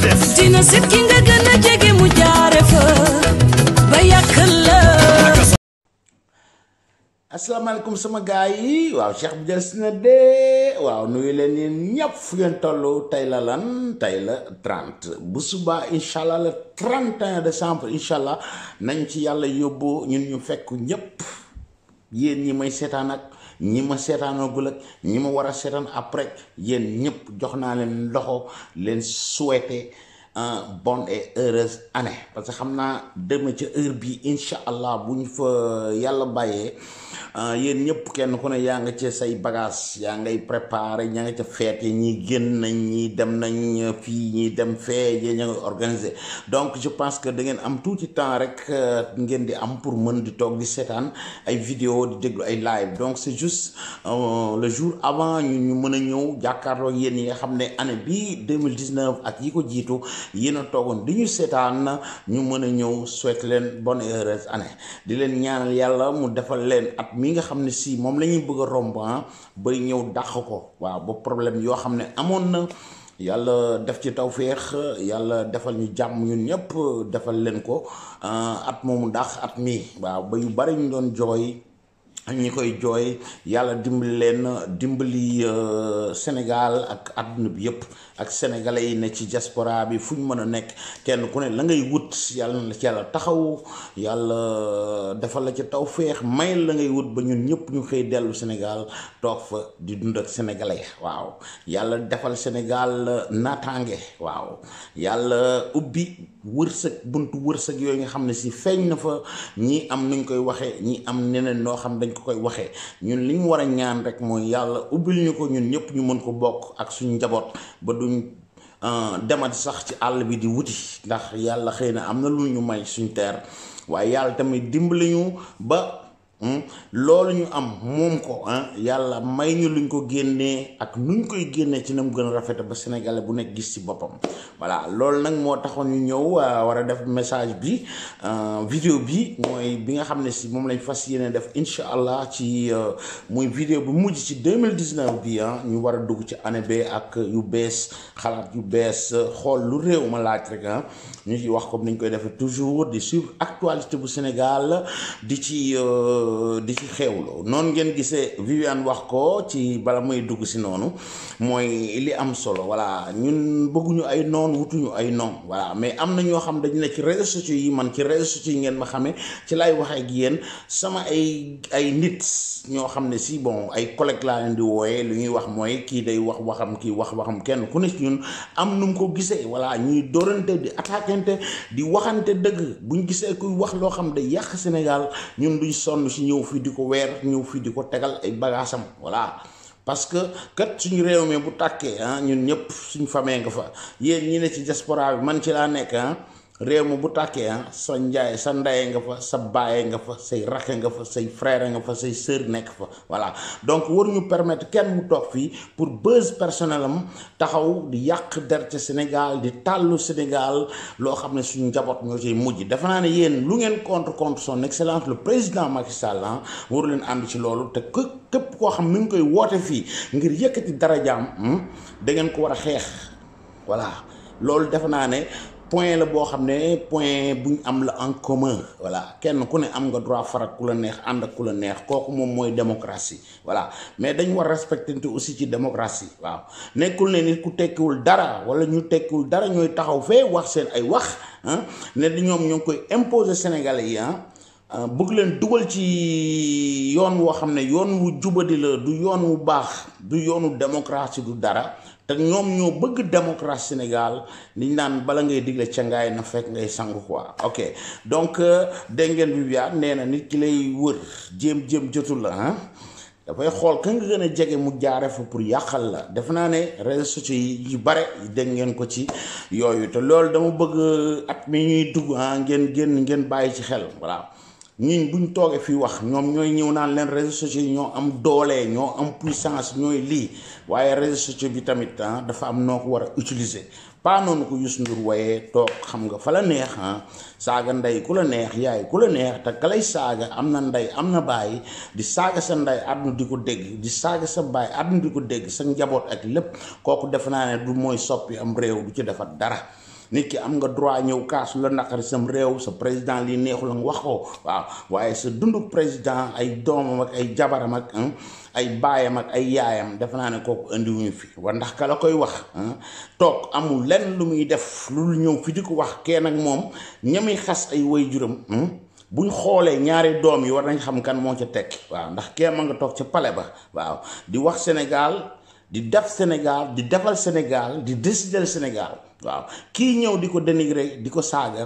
def dina set ki nga gën a jege mu jaare fa ba yàq la. asalaamaaleykum sama gaay yi waaw Cheikh bu jël si na de waaw nuyu leen yéen ñëpp fu ngeen toll tey la lan tey la 30 bu subaa incha allah le 31 décembre incha allah nañ ci yàlla yóbbu ñun ñu fekk ñëpp yéen ñi may seetaan ak ñi ma seetaanagul ak ñi ma war a seetaan après yéen ñëpp jox naa leen loxo leen souhaiter bonne et heureuse année parce que xam naa demee ca heure bi incha allah bu ñu fa yàlla bàyyee yéen ñëpp kenn ku ne yaa nga ca say bagage yaa ngay préparé ña nga ca feet yi ñi génn nañ ñi dem nañ fii ñi dem fee ñi ña ngay organisé donc je pense que da ngeen am tuuti temps rek ngeen di am pour mën di toog di seetaan ay vidéo di déglu ay live donc c'est juste le jour avant ñu mën a ñëw jàkkaarloo yéen yi nga xam ne année bi 2019 ak yi ko jiitu yéen a toogoon di ñu seetaan ñu mën a ñëw souhaite leen bonne et heureuse année di leen ñaanal yàlla mu defal leen at mi nga xam ne si moom la ñuy bëgg a romb bay ñëw dàq ko waaw ba problème yoo xam ne amoon na yàlla def ci tawféex yàlla defal ñu jàmm ñun ñëpp defal leen ko at moomu dàq at mi waaw ba yu bari ñu doon jooy ak ñi koy jooy yàlla dimbali leen dimbali Sénégal ak àdduna bi yëpp ak sénégalais yi ne ci diaspora bi fu ñu mën a nekk kenn ku ne la ngay wut yàlla na la ci yàlla taxaw yàlla defal la ci tawféex may la ngay wut ba ñun ñëpp ñu xëy dellu Sénégal toog fa di dund ak sénégalais waaw yàlla defal Sénégal naataange waaw yàlla ubbi wërsëg buntu wërsëg yooyu nga xam ne si feeñ na fa ñi am nuñ koy waxee ñi am neneen noo xam dañ ko koy waxee ñun li ñu war a ñaan rek mooy yàlla ubbil ñu ko ñun ñëpp ñu mën ko bokk ak suñu njaboot ba duñ demati sax ci àll bi di wuti ndax yàlla xëy na am na lu ñu may suñu teer waaye yàlla tamit dimbali ñu ba loolu ñu am moom ko yàlla may ñu luñ ko génnee ak nuñ koy génnee ci na mu gën a rafete ba sénégalais bu nekk gis ci boppam voilà loolu nag moo taxoon ñu ñëw war a def message bi vidéo bi mooy bi nga xam ne si moom lañ fas yéene def incha allah ci muy vidéo bu mujj ci 2019 bi ñu war a dugg ci année bi ak yu bees xalaat yu bees xool lu réew ma laaj rek ñu ci wax comme niñ koy defee toujours di suivre actualité bu Sénégal di ci xewloo noonu ngeen gisee Viviane wax ko ci bala may dugg si noonu mooy li am solo voilà ñun bëgguñu ay noon wutuñu ay noon voilà mais am na ñoo xam dañu ne ci réseaux sociaux yi man ci réseaux sociaux yi ngeen ma xamee ci lay waxee ak yéen sama ay nit ñoo xam ne si bon ay collègues laa leen di wooyee lu ñuy wax mooy kii day wax waxam kii wax waxam kenn ku ne ci ñun am nu mu ko gisee voilà ñuy dóorante di attaquante di waxante dëgg buñ gisee kuy wax loo xam day yàq Sénégal ñun duñ sonn si ñëw fii di ko weer ñëw fii di ko tegal ay bagaasam voilà parce que kat suñu réew mi bu tàkkee ñun ñëpp suñu famille nga fa yéen ñi ne ci diaspora bi man ci laa nekk réew mi bu tàkkee sa njaay sa ndaye nga fa sa baaye nga fa say rakk nga fa say frère nga fa say sœur nekk fa voilà donc waruñu permettre kenn mu toog fii pour buzz personnel am taxaw di yàq der ca Sénégal di tàllu Sénégal loo xam ne suñu njaboot ñoo ciy mujj defe naa ne yéen lu ngeen contre son excellence le président Macky Sall waru leen ànd ci loolu te képp koo xam ni ngi koy woote fii ngir yëkkati darajaam da ngeen ko war a xeex voilà loolu defe naa ne point la boo xam ne point buñ am la en commun voilà kenn ku ne am nga droit farak ku la neex ànd ak ku la neex kooku moom mooy démocratie voilà mais dañ war respecter aussi ci démocratie waaw nekkul ne nit ku tekkiwul dara wala ñu tekkiwul dara ñooy taxaw fee wax seen ay wax ne di ñoom ñoo ngi koy imposer Sénégalais yi bëgg leen dugal ci yoon woo xam ne yoon wu jubadi la du yoon wu baax du yoonu démocratie du dara te ñoom ñoo bëgg démocratie Sénégal liñ naan bala ngay digle ca ngaay na fekk ngay sangu quoi ok donc dégg ngeen Viviane nee na nit ki lay wër jéem jotul la dafay xool ka nga gën a jege mu jaare fa pour yàqal la def naa ne réseaux sociaux yi yu bare dégg ngeen ko ci yooyu te loolu dama bëgg at mi ñuy dugg ngeen bàyyi ci xel voilà ñun buñ toogee fii wax ñoom ñooy ñëw naan leen réseaux sociaux yi ñoo am doole ñoo am puissance ñooy lii waaye réseaux sociaux bi tamit dafa am noo ko war a utiliser pas noonu ko Youssou Ndour waaye toog xam nga fa la neex saaga ndey ku la neex yaay ku la neex te ka lay saaga am na ndey am na baay di saaga sa ndey àdduna di ko dégg di saaga sa baay àdduna di ko dégg sa njaboot ak lépp kooku defe naa ne du mooy soppi am réew du ci defar dara nit ki am nga droit ñëw kaas la naqari sam réew sa président li neexul nga wax ko waaw waaye sa dundu président ay doomam ak ay jabaram ak ay baayam ak ay yaayam def naa ne kooku indiwuñu fi war ndax ka la koy wax toog amul lenn lu muy def lu ñëw fi di ko wax kenn ak moom ñami xas ay waajuram buñ xoolee ñaari doom yi war nañ xam kan moo ca tekki waaw ndax kenn ma nga toog ca palais ba waaw di wax Sénégal di def Sénégal di defal Sénégal di décider Sénégal waaw kii ñëw di ko dénigrer di ko saaga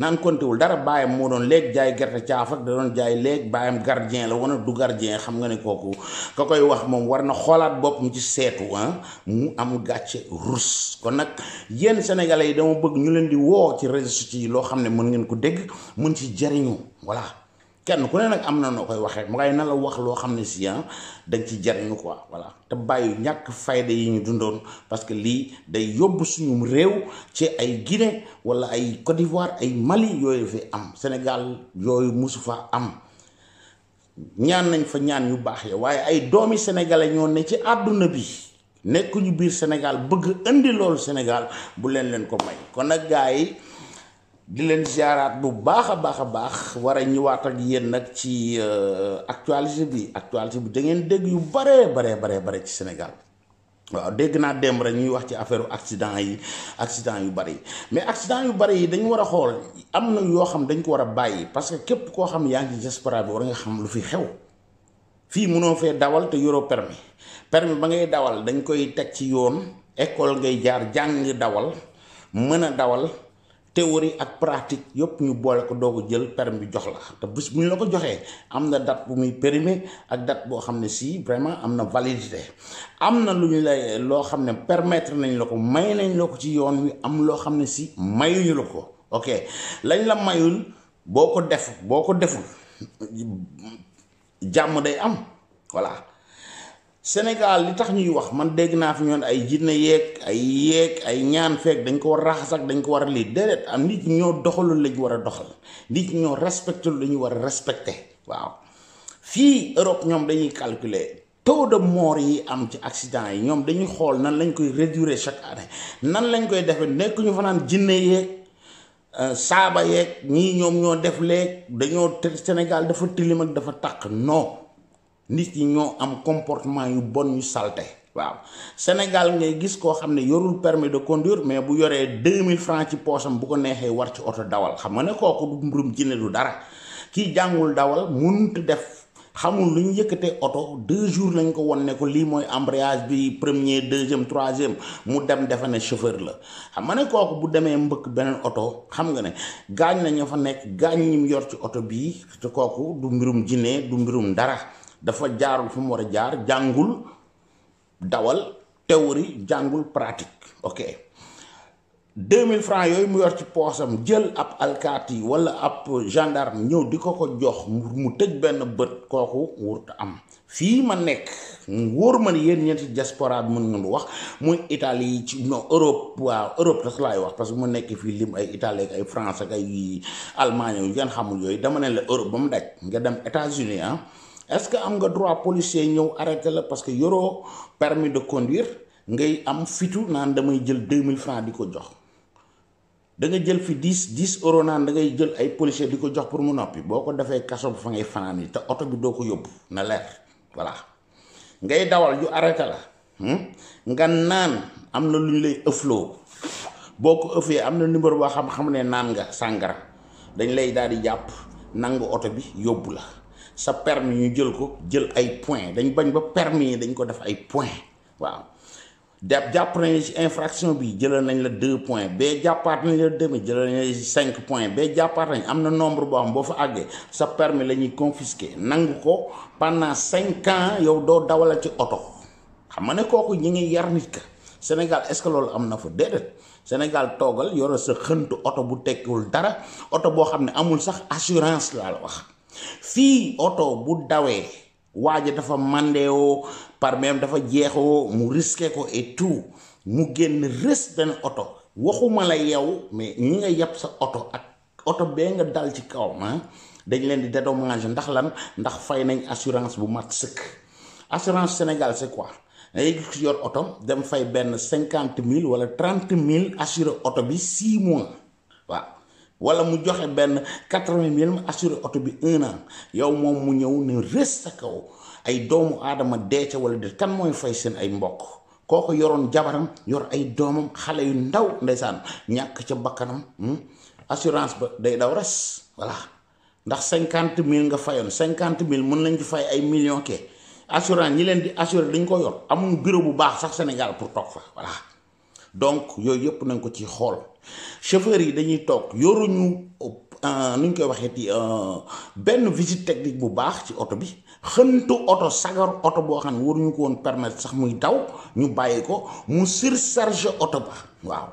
naan kontéwul dara baayam moo doon léegi jaay gerte caaf ak da doon jaay léegi baayam gardien la wana du gardien xam nga ne kooku ka koy wax moom war na xoolaat boppam ci seetu mu am gàcce rus kon nag yéen sénégalais yi dama bëgg ñu leen di woo ci réseaux sociaux yi loo xam ne mën ngeen ko dégg mën ci jariñu voilà kenn ku ne nag am na noo koy waxee mu ngay na la wax loo xam ne si dañ ci jariñu quoi voilà te bàyyi ñàkk fayda yi ñu dundoon parce que lii day yóbbu suñu réew ci ay Guinée wala ay Côte d'Ivoire ay Mali yooyu fi am Sénégal yooyu musu fa am ñaan nañ fa ñaan yu baax ya waaye ay doomi sénégalais ñoo ne ci àdduna bi nekkuñu biir Sénégal bëgg indi loolu Sénégal bu leen ko may kon nag gars yi di leen ziaraat bu baax a baax war a ñëwaat ak yéen nag ci actualité bi da ngeen dégg yu bare ci Sénégal waaw dégg naa démb rek ñuy wax ci affaire accident yu bari mais accident yu bari yi dañu war a xool am na yoo xam dañ ko war a bàyyi parce que képp koo xam yaa ngi ci diaspora bi war nga xam lu fi xew fii mënoo fee dawal te yoroo permis ba ngay dawal dañ koy teg ci yoon école ngay jaar jàng dawal mën a dawal théorie ak pratique yëpp ñu boole ko doog a jël permis bi jox la te bés bu ñu la ko joxee am na date bu muy périmé ak date boo xam ne si vraiment am na validité am na lu ñu lay loo xam ne permettre nañ la ko may nañ la ko ci yoon wi am loo xam ne si mayuñu la ko ok lañ la mayul boo ko deful jàmm day am voilà Sénégal li tax ñuy wax man dégg naa fi ñoon ay jinne yeeg ay ñaan feek dañ ko war a raxas ak dañ ko war a lii déedéet am nit ñi ñoo doxalul lañu war a doxal nit ñi ñoo respecté lu ñu war a respecté waaw fii Europe ñoom dañuy calculer taux de mort yi am ci accident yi ñoom dañuy xool nan lañ koy réduire chaque année nan lañ koy defee nekk ñu fa naan jinne yeeg saaba yeeg ñii ñoom ñoo def léeg dañoo Sénégal dafa tilim ak dafa taq non nit ñi ñoo am comportement yu bon yu salte waaw Sénégal ngay gis koo xam ne yorul permis de conduire mais bu yoree 2000 francs ci poosam bu ko neexee war ci oto dawal xam nga ne kooku du mbirum jinne du dara kii jàngul dawal mënut def xamul lu ñu yëkkatee oto 2 jours lañ ko won ne ko lii mooy embrayage bi premier deuxième troisième mu dem defe ne chauffeur la xam nga ne kooku bu demee mbëkk beneen oto xam nga ne gaañ na ña fa nekk gaañ ñi mu yor ci oto bii te kooku du mbirum jinne du mbirum dara dafa jaarul fu mu war a jaar jàngul dawal théorie jàngul pratique ok 2000 francs yooyu mu yor ci poosam jël ab alkaati wala ab gendarme ñëw di ko jox mu tëj benn bët kooku wurta am fii ma nekk wóor ma ne yéen ñeenti diaspora bi mën ngeen wax muy Italie ci non Europe waaw Europe tas laay wax parce que mu nekk fii lim ay Italie ak ay France ak ay Allemagne yu ngeen xamul yooyu dama ne la Europe ba mu daj nga dem États-Unis est-ce que am nga droit policier ñëw arrêté la parce que yoroo permis de conduire ngay am fitu naan damay jël 2000 francs di ko jox da nga jël fi 10 euros naan da ngay jël ay policier di ko jox pour mu noppi boo ko defee kaso bu fa ngay fanaan yi te oto bi doo ko yóbbu na leer voilà ngay dawal yu arrêté la nga naan am na lu ñu lay ëfloo boo ko ëffee am na numéro boo xam ne naan nga sàngara dañ lay daal di jàpp nangu oto bi yóbbu la sa permis ñu jël ko jël ay points dañ bañ ba permis yi dañ ko def ay points waaw jàpp nañ ci infraction bi jëlal nañ la 2 points bee jàppaat nañ la demi jëlal nañ la 5 points bee jàppaat nañ am na nombre boo xam boo fa àggee sa permis la ñuy confisquer nangu ko pendant 5 ans yow doo dawala ci oto xam nga ne kooku ñi ngi yar nit ka Sénégal est-ce que loolu am na fa déedéet Sénégal toogal yoro sa xëntu oto bu tekkiwul dara oto boo xam ne amul sax assurance laa la wax fii oto bu dawee waaja dafa mandewoo par même dafa jeexoo mu risqué ko et tout mu génn rës benn oto waxuma la yow mais ñi nga yàpp sa oto ak oto bee nga dal ci kawam dañ leen di dédommager ndax lan ndax fay nañ assurance bu mat sëkk assurance Sénégal c'est quoi ay gis yor oto dem fay benn 50 000 wala 30 000 assuré oto bi 6 mois waaw wala mu joxe benn 80 000 mu assuré oto bi 1 an yow moom mu ñëw ne rës sa kaw ay doomu aadama dee ca wala de kan mooy fay seen ay mbokk kooko yoroon jabaram yor ay doomam xale yu ndaw ndeysaan ñàkk ca bakkanam assurance ba day daw res voilà ndax 50 000 nga fayoon 50 000 mën nañ ci fay ay millions ke assurance ñi leen di assurer dañ ko yor amul bureau bu baax sax Sénégal pour toog fa voilà donc yooyu yëpp nañ ko ci xool chauffeurs yi dañuy toog yoruñu nuñ koy waxee ci benn visite technique bu baax ci oto bi xëntu oto sagar oto boo xam ne waruñu ko woon permettre sax muy daw ñu bàyyi ko mu surcharge oto ba waaw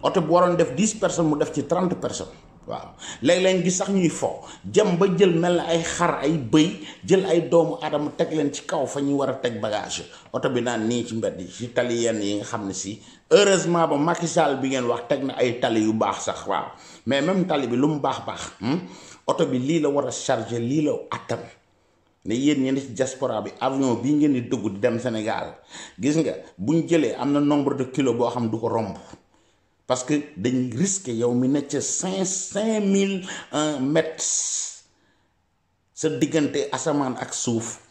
oto bi waroon def 10 personnes mu def ci 30 personnes waaw léeg-léeg gi sax ñuy fo jëm ba jël mel na ay xar ay bëy jël ay doomu aadama teg leen ci kaw fa ñu war a teg bagage oto bi naan nii ci mbedd yi ci tali yenn yi nga xam ne si heureusement ba Macky Sall bi ngeen wax teg na ay tali yu baax sax waaw mais même tali bi lu mu baax oto bi lii la war a charger lii la attan ne yéen ñi ne ci diaspora bi avion bii ngeen di dugg di dem Sénégal gis nga buñ jëlee am na nombre de kilos boo xam du ko romb parce que dañuy risqué yow mi ne ca 5000 mètres sa diggante asamaan ak suuf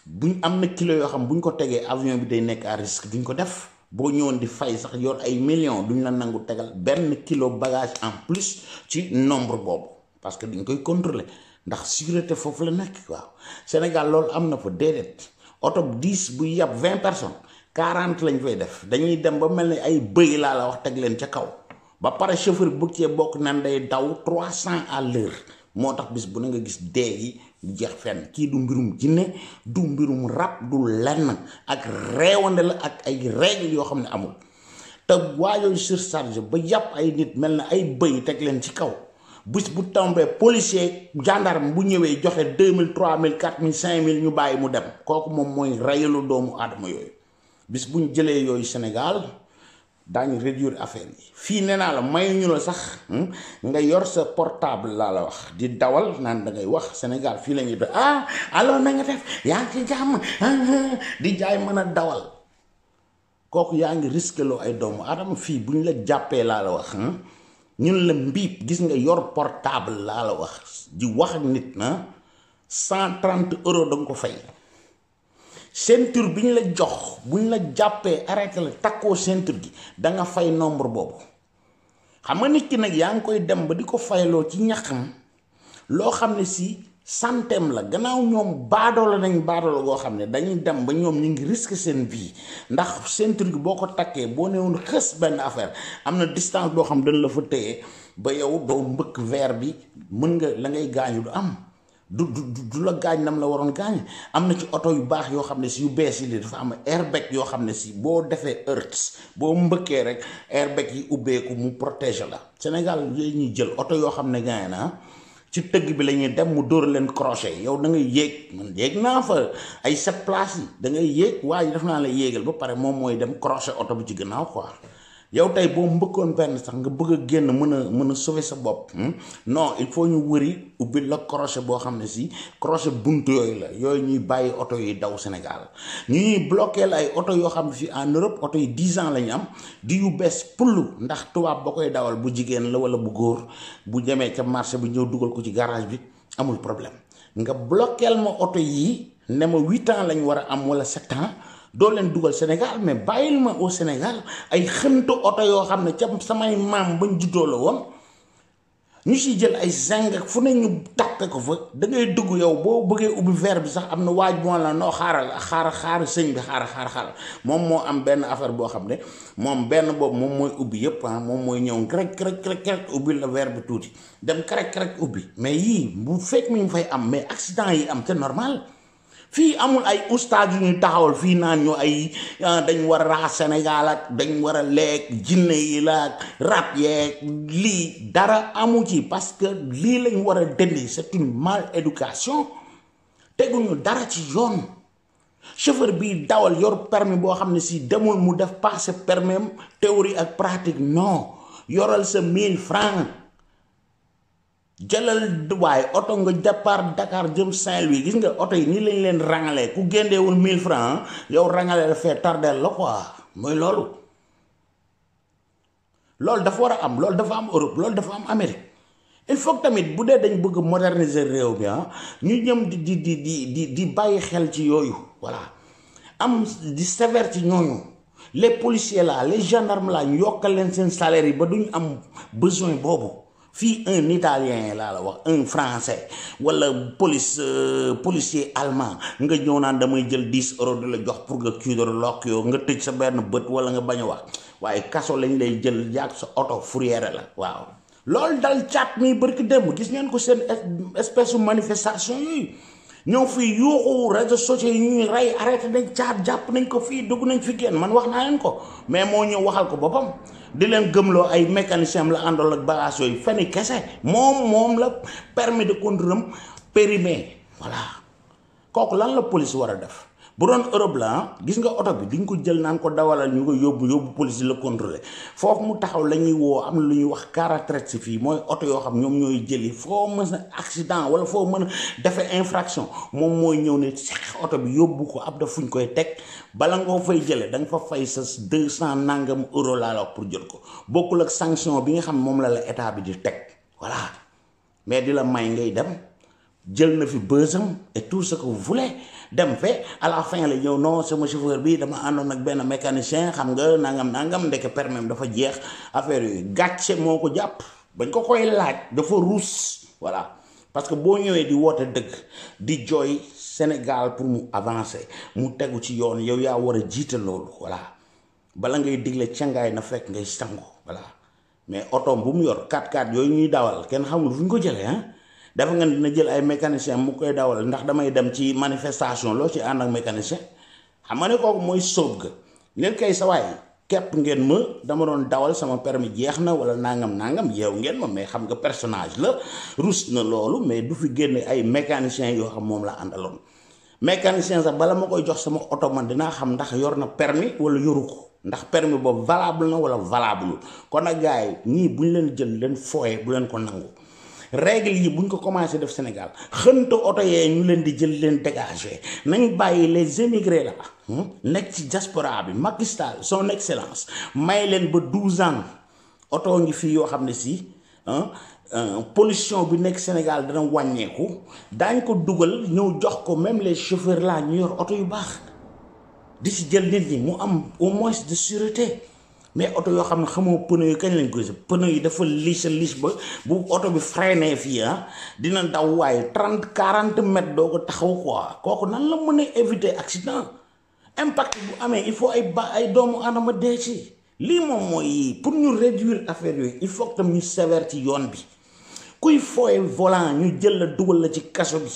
buñ am na kilo yoo xam buñ ko tegee avion bi day nekk à risque duñ ko def boo ñëwoon di fay sax yor ay millions duñ la nangu tegal benn kilo bagage en plus ci nombre boobu parce que dañ koy contrôler ndax sûreté foofu la nekk waaw Sénégal loolu am na fa déedéet oto 10 bu yàpp 20 personnes 40 lañ fay def dañuy dem ba mel ni ay bëy laa la wax teg leen ca kaw ba pare chauffeur bi bëgg cee bokk nan day daw 300 à l'heure moo tax bis bu ne nga gis dee yi du jeex fenn kii du mbirum jinne du mbirum rab du lenn ak reewande la ak ay règle yoo xam ne amul te waajooyu surcharge ba yàpp ay nit mel na ay bëy teg leen ci kaw bis bu tombé policier gendarme bu ñëwee joxe 2000 3000 4000 5000 ñu bàyyi mu dem kooku moom mooy reyalu doomu aadama yooyu bis buñ jëlee yooyu Sénégal daañu réduire affaire yi fii nee naa la mayuñu la sax nga yor sa portable laa la wax di dawal naan da ngay wax Sénégal fii la ñuy def alors na nga def yaa ngi ci jàmm di jaay mën a dawal kooku yaa ngi risqué loo ay doomu aadama fii buñ la jàppee laa la wax ñun la mbiib gis nga yor portable laa la wax di wax ak nit na 130 euros da nga ko fay ceinture bi ñu la jox buñ la jàppee arrêté la takkoo ceinture gi da nga fay nombre boobu xam nga nit ki nag yaa ngi koy dem ba di ko fayloo ci ñaxam loo xam ne si santeem la gannaaw ñoom baadoola nañ baadoola goo xam ne dañuy dem ba ñoom ñu ngi risque seen vie ndax ceinture gi boo ko takkee boo newoon xës benn affaire am na distance boo xam dañ la fa téye ba yow doo mbëkk verre bi mën nga la ngay gaañu du am du la gaañ nam la waroon gaañ am na ci oto yu baax yoo xam ne si yu bees yi li dafa am airbag yoo xam ne si boo defee heurts boo mbëkkee rek airbag yi ubbeeku mu protéger la Sénégal yooyu ñuy jël oto yoo xam ne gaañ na ci tëgg bi la ñuy dem mu dóor leen crochet yow da ngay yéeg man yéeg naa fa ay 7 places yi da ngay yéeg waaye def naa la yéegal ba pare moom mooy dem crochet oto bi ci gannaaw quoi yow tey boo mbëkkoon benn sax nga bëgg a génn mën a sauver sa bopp non il faut ñu wëri ubbi la crochet boo xam ne si crochet buntu yooyu la yooyu ñuy bàyyi oto yi daw Sénégal ñu ñuy bloquer ay oto yoo xam ne fii en Europe oto yi 10 ans la ñu am di yu bees pull ndax tubaab ba koy dawal bu jigéen la wala bu góor bu demee ca marché bi ñëw dugal ko ci garage bi amul problème nga bloquer ma oto yi ne ma 8 ans lañ war a am wala 7 ans doo leen dugal Sénégal mais bàyyil ma au Sénégal ay xëntu oto yoo xam ne ca samay maam bañ juddoo la woon ñu si jël ay zinc ak fu ne ñu tàppe ko fa da ngay dugg yow boo bëggee ubbi verre bi sax am na waaj moo la noo xaaral sëñ bi xaaral moom moo am benn affaire boo xam ne moom benn boobu moom mooy ubbi yëpp moom mooy ñëw krek ubbi la verre bi tuuti dem krek ubbi mais yii bu fekk mi ngi fay am mais accident yi am c'est normal fii amul ay ustaas yu ñuy taxawal fii naan ñu ay dañ war a raxas Sénégal ak dañ war a lekk jinne yi la rab yeeg lii dara amu ci parce que lii lañ war a dindi c'est une mal éducation teguñu dara ci yoon chauffeur bi dawal yor permis boo xam ne si demul mu def passé permis théorie ak pratique non yoral sa 1000 francs jëlal waaye oto nga départ Dakar jëm Saint-Louis gis nga oto yi nii lañ leen rangalee ku géndeewul 1000 francs yow rangale la fee tardeel la quoi mooy loolu dafa war a am loolu dafa am Europe loolu dafa am Amérique il faut que tamit bu dee dañ bëgg moderniser réew mi ñu ñëm di bàyyi xel ci yooyu voilà am di sévère ci ñooñu les policiers là les gendarmes là ñu yokkal leen seen salaire yi ba duñ am besoin boobu fii un italien laa la wax un français wala policier allemand nga ñëw naan damay jël 10 euros di la jox pour nga cuudar lokk yow nga tëj sa benn bët wala nga bañ a wax waaye kaso lañ lay jël yàgg sa oto fourrière la waaw loolu dal caat mi barki démb gis ngeen ko seen espèce de manifestation yooyu ñoo fii yuuxu réseaux sociaux yi ñuy rey arrêté nañ caat jàpp nañ ko fii dugg nañ fi génn man wax naa leen ko mais moo ñëw waxal ko boppam di leen gëmloo ay mécanicien la àndool ak bagage yooyu feni kese moom la permis de conduire am périmé voilà kooku lan la police war a def bu doon Europe la gis nga oto bi diñ ko jël naan ko dawalal ñu ko yóbbu police la contrôler foofu mu taxaw la ñuy woo am na lu ñuy wax car à traite si fii mooy oto yoo xam ñoom ñooy jëli foo mën a accident wala foo mën a defee infraction moom mooy ñëw ne seq oto bi yóbbu ko ab da fuñ koy teg bala nga fay jële da nga fa fay sa 200 nangam euro laa la wax pour jël ko bokkul ak sanction bi nga xam moom la état bi di teg voilà mais di la may ngay dem jël na fi bësam et tout ce que vous voulez dem fe à la fin la ñëw non sama chauffeur bi dama àndoon ak benn mécanicien xam nga nangam ndeke permis dafa jeex affaire yooyu gàcce moo ko jàpp bañ ko koy laaj dafa ruus voilà parce que boo ñëwee di woote dëgg di jooy Sénégal pour mu avancer mu tegu ci yoon yow yaa war a jiite loolu voilà bala ngay digle cangaay na fekk ngay sangu voilà mais otoom bu mu yor 4x4 yooyu ñuy dawal kenn xamul fu ñu ko jëlee dafa nga dina jël ay mécanicien mu koy dawal ndax damay dem ci manifestation loo ci ànd ak mécanicien xam nga ne kooku mooy sóob ga leen kay sa waay képp ngeen ma dama doon dawal sama permis jeex na wala nangam yeew ngeen ma mais xam nga personnage la rus na loolu mais du fi génne ay mécanicien yoo xam moom la àndaloon mécanicien sax bala ma koy jox sama oto man dinaa xam ndax yor na permis wala yoru ko ndax permis boobu valable na wala valable kon nag gars yi ñii bu ñu leen jël leen fooye bu leen ko nangu règle yi buñ ko commencé def Sénégal xënta oto yee ñu leen di jël leen dégager nañ bàyyi les émigrés là nekk ci diaspora bi Macky Sall son excellence may leen ba 12 ans oto ngi fii yoo xam ne si pollution bi nekk Sénégal dana wàññeeku daañ ko dugal ñëw jox ko même les chauffeurs là ñu yor oto yu baax di si jël nit ñi mu am au moins de sûreté mais oto yoo xam ne xamoo pneu yi kañ lañ koy si pneu yi dafa liche ba bu oto bi freiné fii dina daw waaye 30-40 mètres doo ko taxaw quoi kooku nan la mën a éviter accident impact bu amee il faut ay doomu adama dee ci lii moom mooy pour ñu réduire affaire yooyu il faut que tam ñu sévère ci yoon bi kuy fooye volant ñu jël la dugal la ci kaso bi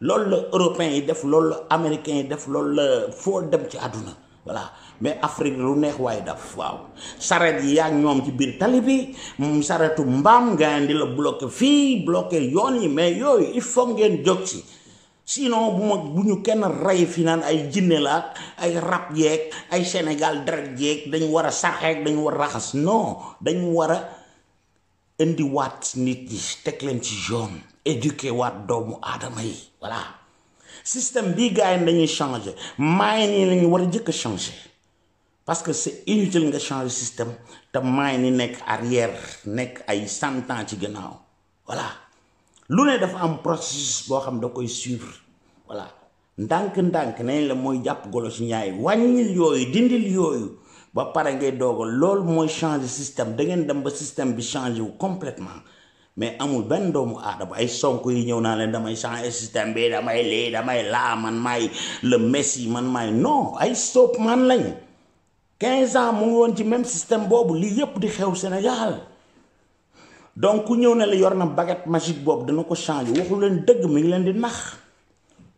loolu la européens yi def loolu la américains yi def loolu la foo dem ci àdduna voilà mais Afrique lu neex waaye daf waaw saret yi yaa ñoom ci biir tali bi saretu mbaam nga di la bloqué fii bloqué yoon yi mais yooyu il faut ngeen jóg ci sinon bu ñu kenn rey fi naan ay jinne la ay rab yeeg ay Sénégal deret yeeg dañu war a sarxeeg dañu war a raxas non dañu war a indiwaat nit yi teg leen ci yoon éduquer waat doomu aadama yi voilà système bii gars yi dañuy changer maay nii la ñu war a jëkk a changer parce que c'est inutile nga changer système te maay ni nekk arrière nekk ay 100 ans ci gannaaw voilà lu ne dafa am processus boo xam da koy suivre voilà ndànk-ndànk nañ la mooy jàpp golo ci ñaay wàññil yooyu dindil yooyu ba pare ngay doogal loolu mooy changer système da ngeen dem ba système bi changer wu complètement mais amul benn doomu aadama ay Sonko yi ñëw naa leen damay changer système bi damay lii damay laa man maay le messi man maay non ay soap man lañ 15 ans mu ngi woon ci même système boobu lii yépp di xew Sénégal donc ku ñëw ne la yor na baguette magique boobu dana ko changer waxu leen dëgg mi ngi leen di nax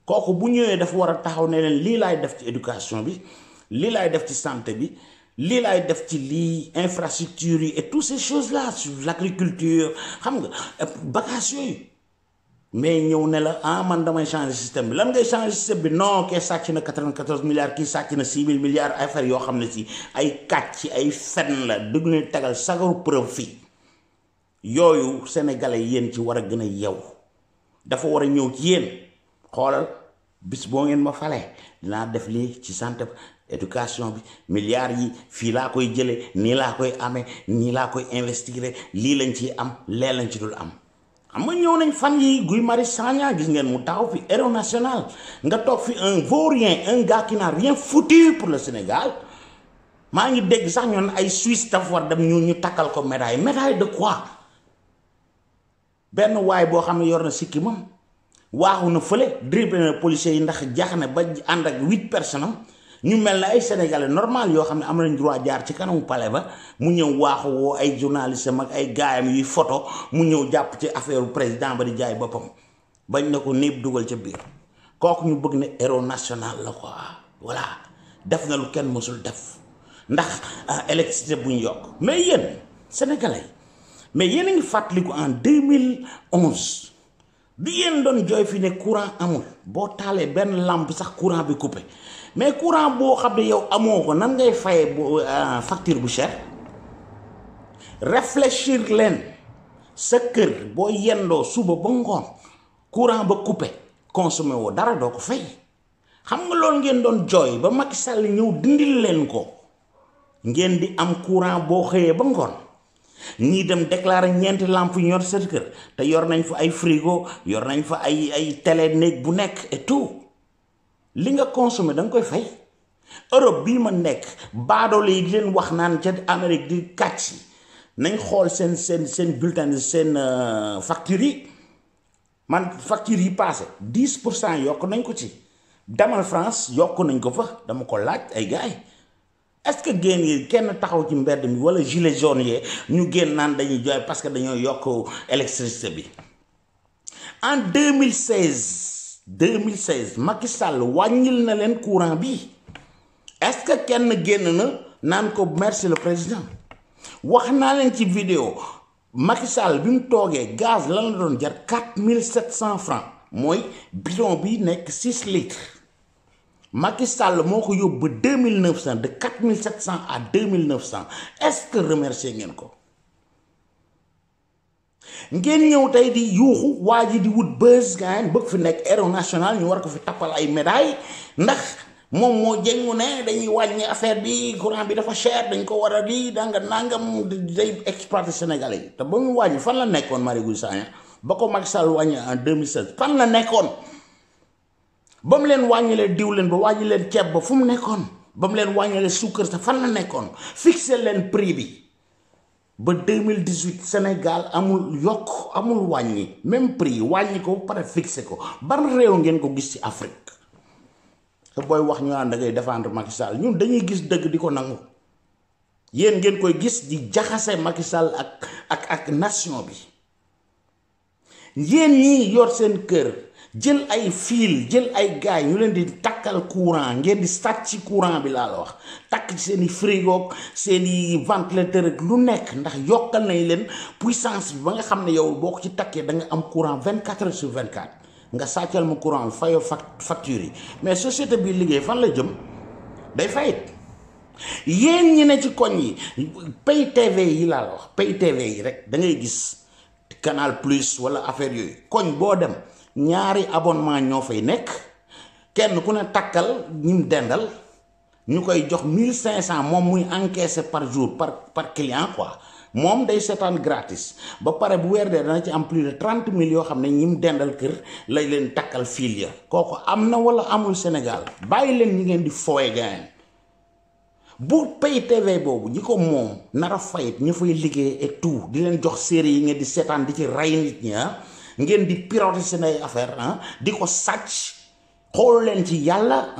kooku bu ñëwee dafa war a taxaw ne leen lii laay def ci éducation bi lii laay def ci santé bi lii laay def ci lii infrastructure yi et toutes ces choses là sur l'agriculture xam nga bagages yooyu mais ñëw ne la man damay changer système bi lan ngay changer système bi non kee sàcc na 94 milliards kii sàcc na 6 000 milliards affaire yoo xam ne si ay kàcc ay fen la dugg ne tegal sagaru preuve fii yooyu sénégalais yéen ci war a gën a yew dafa war a ñëw ci yéen xoolal bis boo ngeen ma falee dinaa def lii ci santé éducation bi milliards yi fii laa koy jële nii laa koy amee nii laa koy investir lii lañ ciy am lee lañ ci dul am xam nga ñëw nañ fan yi Guy Marius Sagna gis ngeen mu taxaw fi héros national nga toog fi un vaurien un gars qui n'a rien foutu pour le Sénégal maa ngi dégg sax ñoon ay Suisse daf war dem ñu takkal ko médaille de quoi benn waay boo xam ne yor na sikki moom waaxu na fële dribble na policiers yi ndax jaax na ba ànd ak 8 personnes ñu mel na ay sénégalais normal yoo xam ne am nañ droit jaar ci kanamu palais ba mu ñëw waaxu woo ay journaliste am ak ay gaayam yuy photo mu ñëw jàpp ci affaire président ba di jaay boppam bañ na ko népp dugal ca biir kooku ñu bëgg ne héros national la quoi voilà def na lu kenn mësul def ndax électricité bu ñu yokk mais yéen sénégalais mais yéen a ngi fàttaliku en 2011 bi yéen doon jooy fi ne courant amul boo taalee benn lampe sax courant bi coupé mais courant boo xam ne yow amoo ko nan ngay fayee facture bu cher réfléchir leen sa kër boo yendoo suba ba ngoon courant ba coupé consommé woo dara doo ko fay xam nga loolu ngeen doon jooy ba Macky Sall ñëw dindil leen ko ngeen di am courant boo xëyee ba ngoon ñii dem déclarer ñeenti lampe ñu yor seen kër te yor nañ fa ay frigo yor nañ fa ay télé néeg bu nekk et tout li nga consommé da nga koy fay Europe bii ma nekk baadoole yi di leen wax naan ca Amérique di kàcc nañ xool seen bulletin seen facture yi man facture yi passé 10% yokk nañ ko ci demal France yokk nañ ko fa dama ko laaj ay gars yi est-ce que génn yi kenn taxaw ci mbedd mi wala gilet jaune yee ñu génn naan dañuy jooy parce que dañoo yokk électricité bi en 2016 Macky Sall wàññil na leen courant bi est-ce que kenn génn na naan ko merci le président wax naa leen ci vidéo Macky Sall bi mu toogee gaz lan la doon jar 4700 francs mooy bidon bi nekk 6 litres Macky Sall moo ko yóbbu ba 2900 de 4700 à 2900 est-ce que remercier ngeen ko ngeen ñëw tey di yuuxu waa ji di wut buzz gaan bëgg fi nekk héros national ñu war ko fi tappal ay médailles ndax moom moo jëngu ne dañuy wàññi affaire bi courant bi dafa cher dañ ko war a di danga nangam day exploiter Sénégalais yi te ba mu wàññi fan la nekkoon Marie Guy Sagna ba ko Macky Sall wàññi en 2016 fan la nekkoon ba mu leen wàññilee diw leen ba wàññi leen ceeb ba fu mu nekkoon ba mu leen wàññilee suukar sa fan la nekkoon fixé leen prix bi ba 2018 Sénégal amul yokk amul wàññi même prix wàññi ko pare fixé ko ban réew ngeen ko gis ci Afrique te booy wax ñu naan da ngay défendre Macky Sall ñun dañuy gis dëgg di ko nangu yéen ngeen koy gis di jaxase Macky Sall ak nation bi yéen ñii yor seen kër jël ay fil jël ay gaay ñu leen di takkal courant ngeen di sàcc ci courant bi laa la wax takk ci seen i frigo seen i ventilateur ak lu nekk ndax yokkal nañ leen puissance bi ba nga xam ne yow boo ko ci takkee da nga am courant 24 heures sur 24 nga sàccal ma courant bi fayoo facture yi mais société bi liggéey fan la jëm day fayit yéen ñi ne ci koñ yi pay TV yi laa la wax pay TV yi rek da ngay gis Canal Plus wala affaire yooyu koñ boo dem ñaari abonnement ñoo fay nekk kenn ku ne takkal ñim dendal ñu koy jox 1500 moom muy encaissé par jour par client quoi moom day seetaan gratis ba pare bu weer dee dana ci am plus de 30 000 yoo xam ne ñim dendal kër lay leen takkal fil ya kooku am na wala amul Sénégal bàyyi leen ñi ngeen di fooye gayen bu pay TV boobu ñi ko moom nar a fayit ñu fay liggéey et tout di leen jox série yi ngeen di seetaan di ci rey nit ñi ngeen di piroter seen ay affaire di ko sàcc xool leen ci yàlla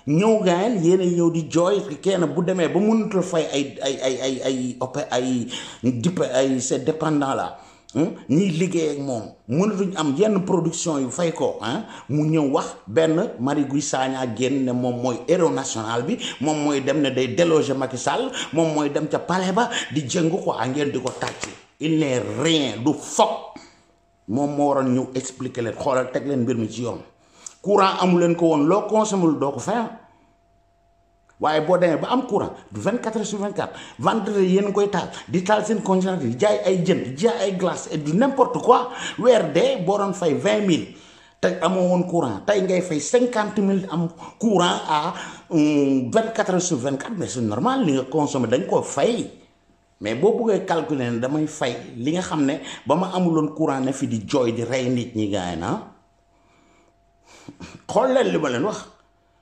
ñëw gayen yéen a ñëw di jooy kenn bu demee ba mënutul fay ay ces dépendants là ñiy liggéey ak moom mënatuñ am yenn production yu fay ko mu ñëw wax benn Marie Guy Sagna génn ne moom mooy héros national bi moom mooy dem ne day déloger Macky Sall moom mooy dem ca palais ba di jëngu ko ngeen di ko tàcc il n'est rien du foog moom moo waroon ñëw expliquer leen xoolal teg leen mbir mi ci yoon courant amu leen ko woon loo consommé doo ko fay waaye boo demee ba am courant du 24 heures sur 24 vendredi yéen koy taal di taal seen congélateur di jaay ay jën di jaay ay glace et du n'importe quoi weer dee boo doon fay 20 000 te amoo woon courant tey ngay fay 50 000 am courant à 24 heures sur 24 mais c'est normal li nga consommé dañ ko fay mais boo bëggee calculer ne damay fay li nga xam ne ba ma amuloon courant ne fi di jooy di rey nit ñi gaay na xool leen li ma leen wax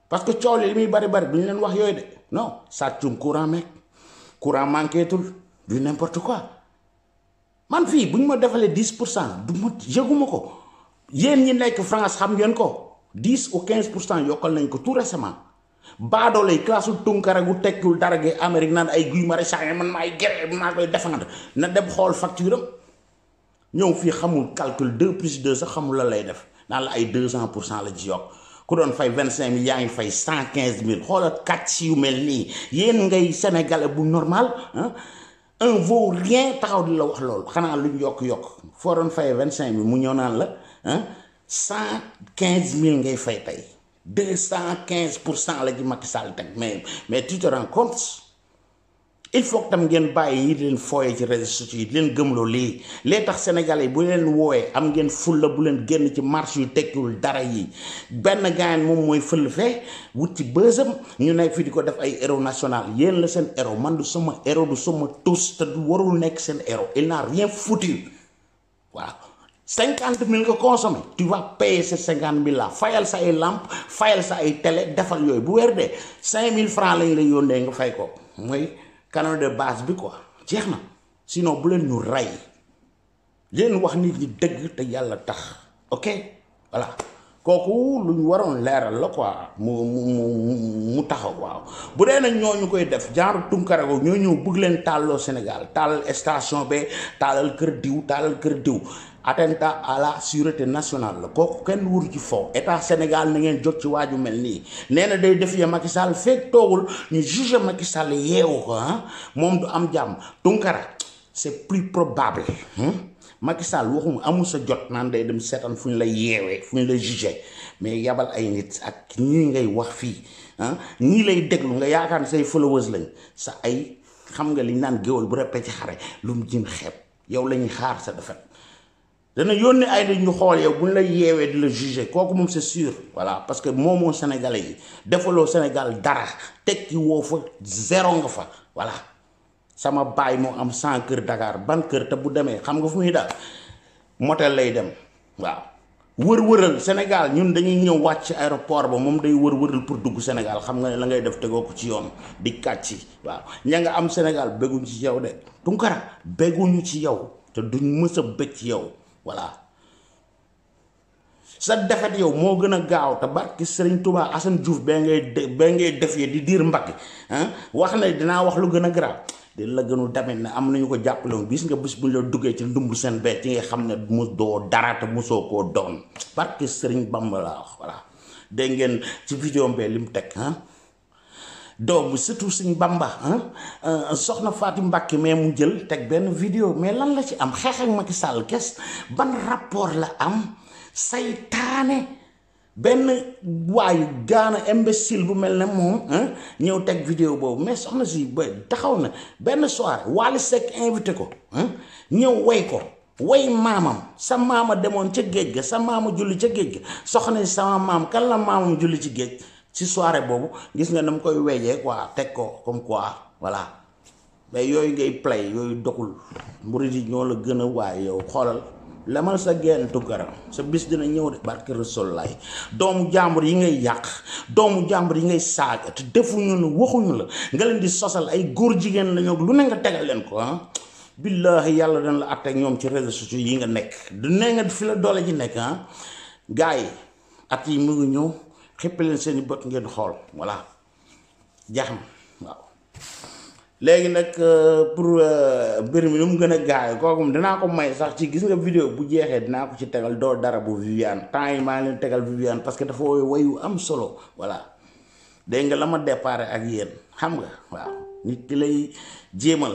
parce que coow li muy bari duñu leen wax yooyu de non sàccum courant mec courant manqué tul du n'importe quoi man fii bu ñu ma defalee 10% du ma yëguma ko yéen ñi nekk France xam ngeen ko 10 ou 15% yokkal nañ ko tout récemment baadoole yi classe Tunkara gu tekkiwul dara gi Amérique naan ay Guy Marius Sagna man maay géré maa koy défendre na dem xool facture am ñëw fii xamul calcul 2 plus 2 sax xamul la lay def naan la ay 200% la ci yokk ku doon fay 25 000 yaa ngi fay 115 000 xoolal kàcc yu mel nii yéen ngay sénégalais bu normal un vaut rien taxaw di la wax loolu xanaa luñ yokk foo doon fay 25 000 mu ñëw naan la 115 000 ngay fay tey 215% la ci Macky Sall teg mais tu te rends compte il faut que tam ngeen bàyyi yi leen fooye ci réseaux sociaux yi leen gëmloo lii tax sénégalais yi bu leen wooyee am ngeen fulla bu leen génn ci marche yu tekkiwul dara yi benn gaañ moom mooy fël fee wut ci bësam ñu nekk fi di ko def ay héros national yéen la seen héros man du sama héros du sama tous te du warul nekk seen héros il n'a rien foutu waaw 50 000 nga consommé tu vas payer ces 50 000 là fayal sa ay lampe fayal sa ay télé defal yooyu bu weer dee 5 000 francs lañ la yónnee nga fay ko mooy canon de base bi quoi jeex na sinon bu leen ñu rey leen wax nit ñi dëgg te yàlla tax ok voilà kooku lu ñu waroon leeral la quoi mu taxaw waaw bu dee nag ñooñu koy def genre Tunkara ko ñoo ñëw bëgg leen tàlloo Sénégal tàllal station ba tàllal kër diw attentat à la sûreté nationale la kooku kenn wuru ci foofu état Sénégal na ngeen jot ci waaju mel nii nee na day def ya Macky Sall fekk toogul ñu juge Macky Sall yeewu ko moom du am jàmm Tunkara c'est plus probable Macky Sall waxum amul sa jot naan day dem seetaan fu ñu lay yeewee fu ñu lay jugé mais yabal ay nit ak ñii ngay wax fii ñii lay déglu nga yaakaar ne say followers lañ sa ay xam nga liñ naan géwal bu reppee ci xare lu mu jën xeeb yow la ñuy xaar sa defet dana yónni ay nit ñu xool yow bu ñu la yeewee di la juger kooku moom c'est sûr voilà parce que moomoo sénégalais yi defaloo Sénégal dara tekki woo fa zéro nga fa voilà sama baay moo am 100 kër Dakar ban kër te bu demee xam nga fu muy daal motel lay dem waaw wër-wëral Sénégal ñun dañuy ñëw wàcc aéroport ba moom day wër-wëral pour dugg Sénégal xam nga ne la ngay def tegoo ko ci yoon di kàcci waaw ña nga am Sénégal bégguñu ci yow de Tunkara bégguñu ci yow te duñ mës a bég ci yow voilà sa defet yow moo gën a gaaw te barki Serigne Touba Assane Diouf ba ngay def yi di diir mbagg wax na dinaa wax lu gën a garaaw di la gënu damit ne am nañu ko jàppale woon bis nga bis bu ñu la duggee ci ndumb seen bee ci nga xam ne mu doo dara te mosoo koo doon barki Serigne Bamba laa wax voilà dégg ngeen ci vidéo mbee li mu teg doom surtout Serigne Bamba soxna Fatou Mbacké mais mu jël teg benn vidéo mais lan la ci am xeex ak Macky Sall kes ban rapport la am saytaane benn waayu gaana imbécile bu mel ne moom ñëw teg vidéo boobu mais soxna si ba taxaw na benn soirée Wally Seck invité ko ñëw way ko way maamam sa maama demoon ca géej ga sa maama julli ca géej ga soxna si sama maam kan la maamam julli ci géej ci soirée boobu gis nga na mu koy weejee quoi teg ko comme quoi voilà mais yooyu ngay play yooyu doxul murid yi ñoo la gën a waaye yow xoolal lemal sa genn Tunkara sa bis dina ñëw de barke Rasul laay doomu jàmbur yi ngay yàq doomu jàmbur yi ngay saaga te defuñu la waxuñu la nga leen di sosal ay góor jigéen la ñoo lu ne nga tegal leen ko billaahi yàlla dana la àtte ak ñoom ci réseaux sociaux yi nga nekk du ne nga fi la doole ji nekk gars yi at yi mu ngi ñëw xippi leen seeni bët ngeen xool voilà jaax na waaw léegi nag pour mbir mi nu mu gën a gaaw kooku dinaa ko may sax ci gis nga vidéo bu jeexee dinaa ko ci tegal doo dara bu Viviane temps yi maa ngi leen tegal Viviane parce que dafa wayu am solo voilà dégg nga la ma déparé ak yéen xam nga waaw nit ki lay jéemal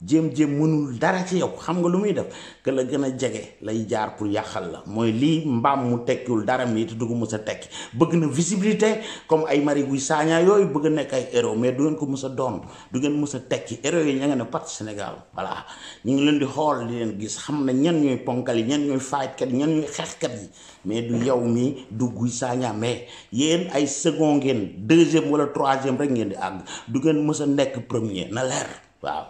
jéem mënul dara ci yow xam nga lu muy def que la gën a jege lay jaar pour yàqal la mooy lii mbaam mu tekkiwul dara mi te dugg mës a tekki bëgg na visibilité comme ay Mary Guy Sagna yooyu bëgg nekk ay héros mais du ngeen ko mës a doon du ngeen mës a tekki héros yi ña nga ne parti Sénégal voilà ñu ngi leen di xool di leen gis xam na ñan ñooy ponkal yi ñan ñooy faaykat yi ñan ñooy xeexkat yi mais du yow mi du Guy Sagna mais yéen ay second ngeen deuxième wala troisième rek ngeen di àgg du ngeen mës a nekk premier na leer waaw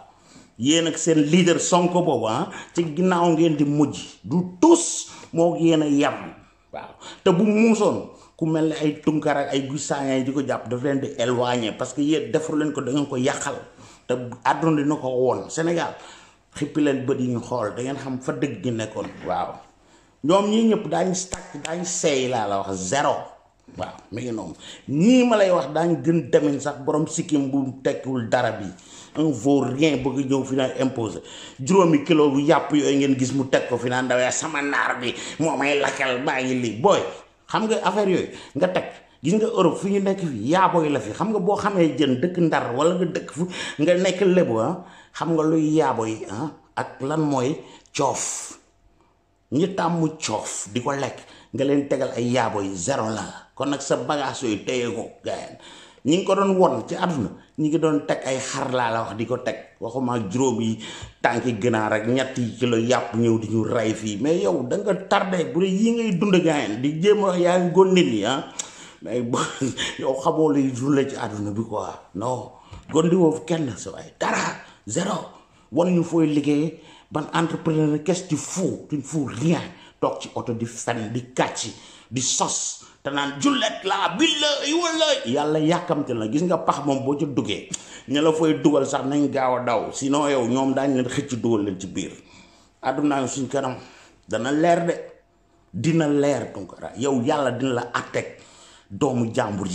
yéen ak seen leader Sonko boobu ci ginnaaw ngeen di mujj du tus moo yéen a yem waaw te bu muusoon ku mel ne ay Tunkar ak ay Guy Sagna yi di ko jàpp daf leen di éloigner parce que yéen defaru leen ko da ngeen ko yàqal te àdduna dina ko woon Sénégal xippi leen bët yi ñu xool da ngeen xam fa dëgg gi nekkoon waaw ñoom ñii ñëpp daañu stakk daañu seey laa la wax zéro waaw mi ngi noonu ñii ma lay wax daañu gën demin sax borom sikkim bu tekkiwul dara bi un vaurien bëgg ñëw fi naan imposé juróomi kilo bu yàpp yooyu ngeen gis mu teg ko fi naan dawee sama naar bi moo may lakkal baa ngi lii booy xam nga affaire yooyu nga teg gis nga Europe fi ñu nekk fi yaabooy la fi xam nga boo xamee jën dëkk Ndar wala nga dëkk fu nga nekk lébu xam nga luy yaabooy ak lan mooy coof ñi tàmm coof di ko lekk nga leen tegal ay yaabooy zéro la kon nag sa bagage yooyu téye ko gayen ñi ngi ko doon won ci àdduna ñi ngi doon teg ay xar laa la wax di ko teg waxuma juróomi tànki ginaar ak ñetti kilo yàpp ñëw di ñu rey fii mais yow da nga tardé bu dee yi ngay dund gayen di jéem a wax yaa ngi gon nit ñi mais yow xamoo lay dundee ci àdduna bi quoi non gondi woofu kenn sa waay dara zéro wan ñu fooy liggéey ban entrepreneur qu'est-ce que tu ne fous rien toog ci oto di fen di kàcci di sos te naan jullet laa billahi wallahi yàlla yàkkamte la gis nga pax moom boo ci duggee ña la fooy dugal sax nañ gaaw a daw sinon yow ñoom daañ leen xëcc dugal leen ci biir àdduna suñ kanam dana leer de dina leer Tunkara yow yàlla dina la àtteeg doomu jàmbur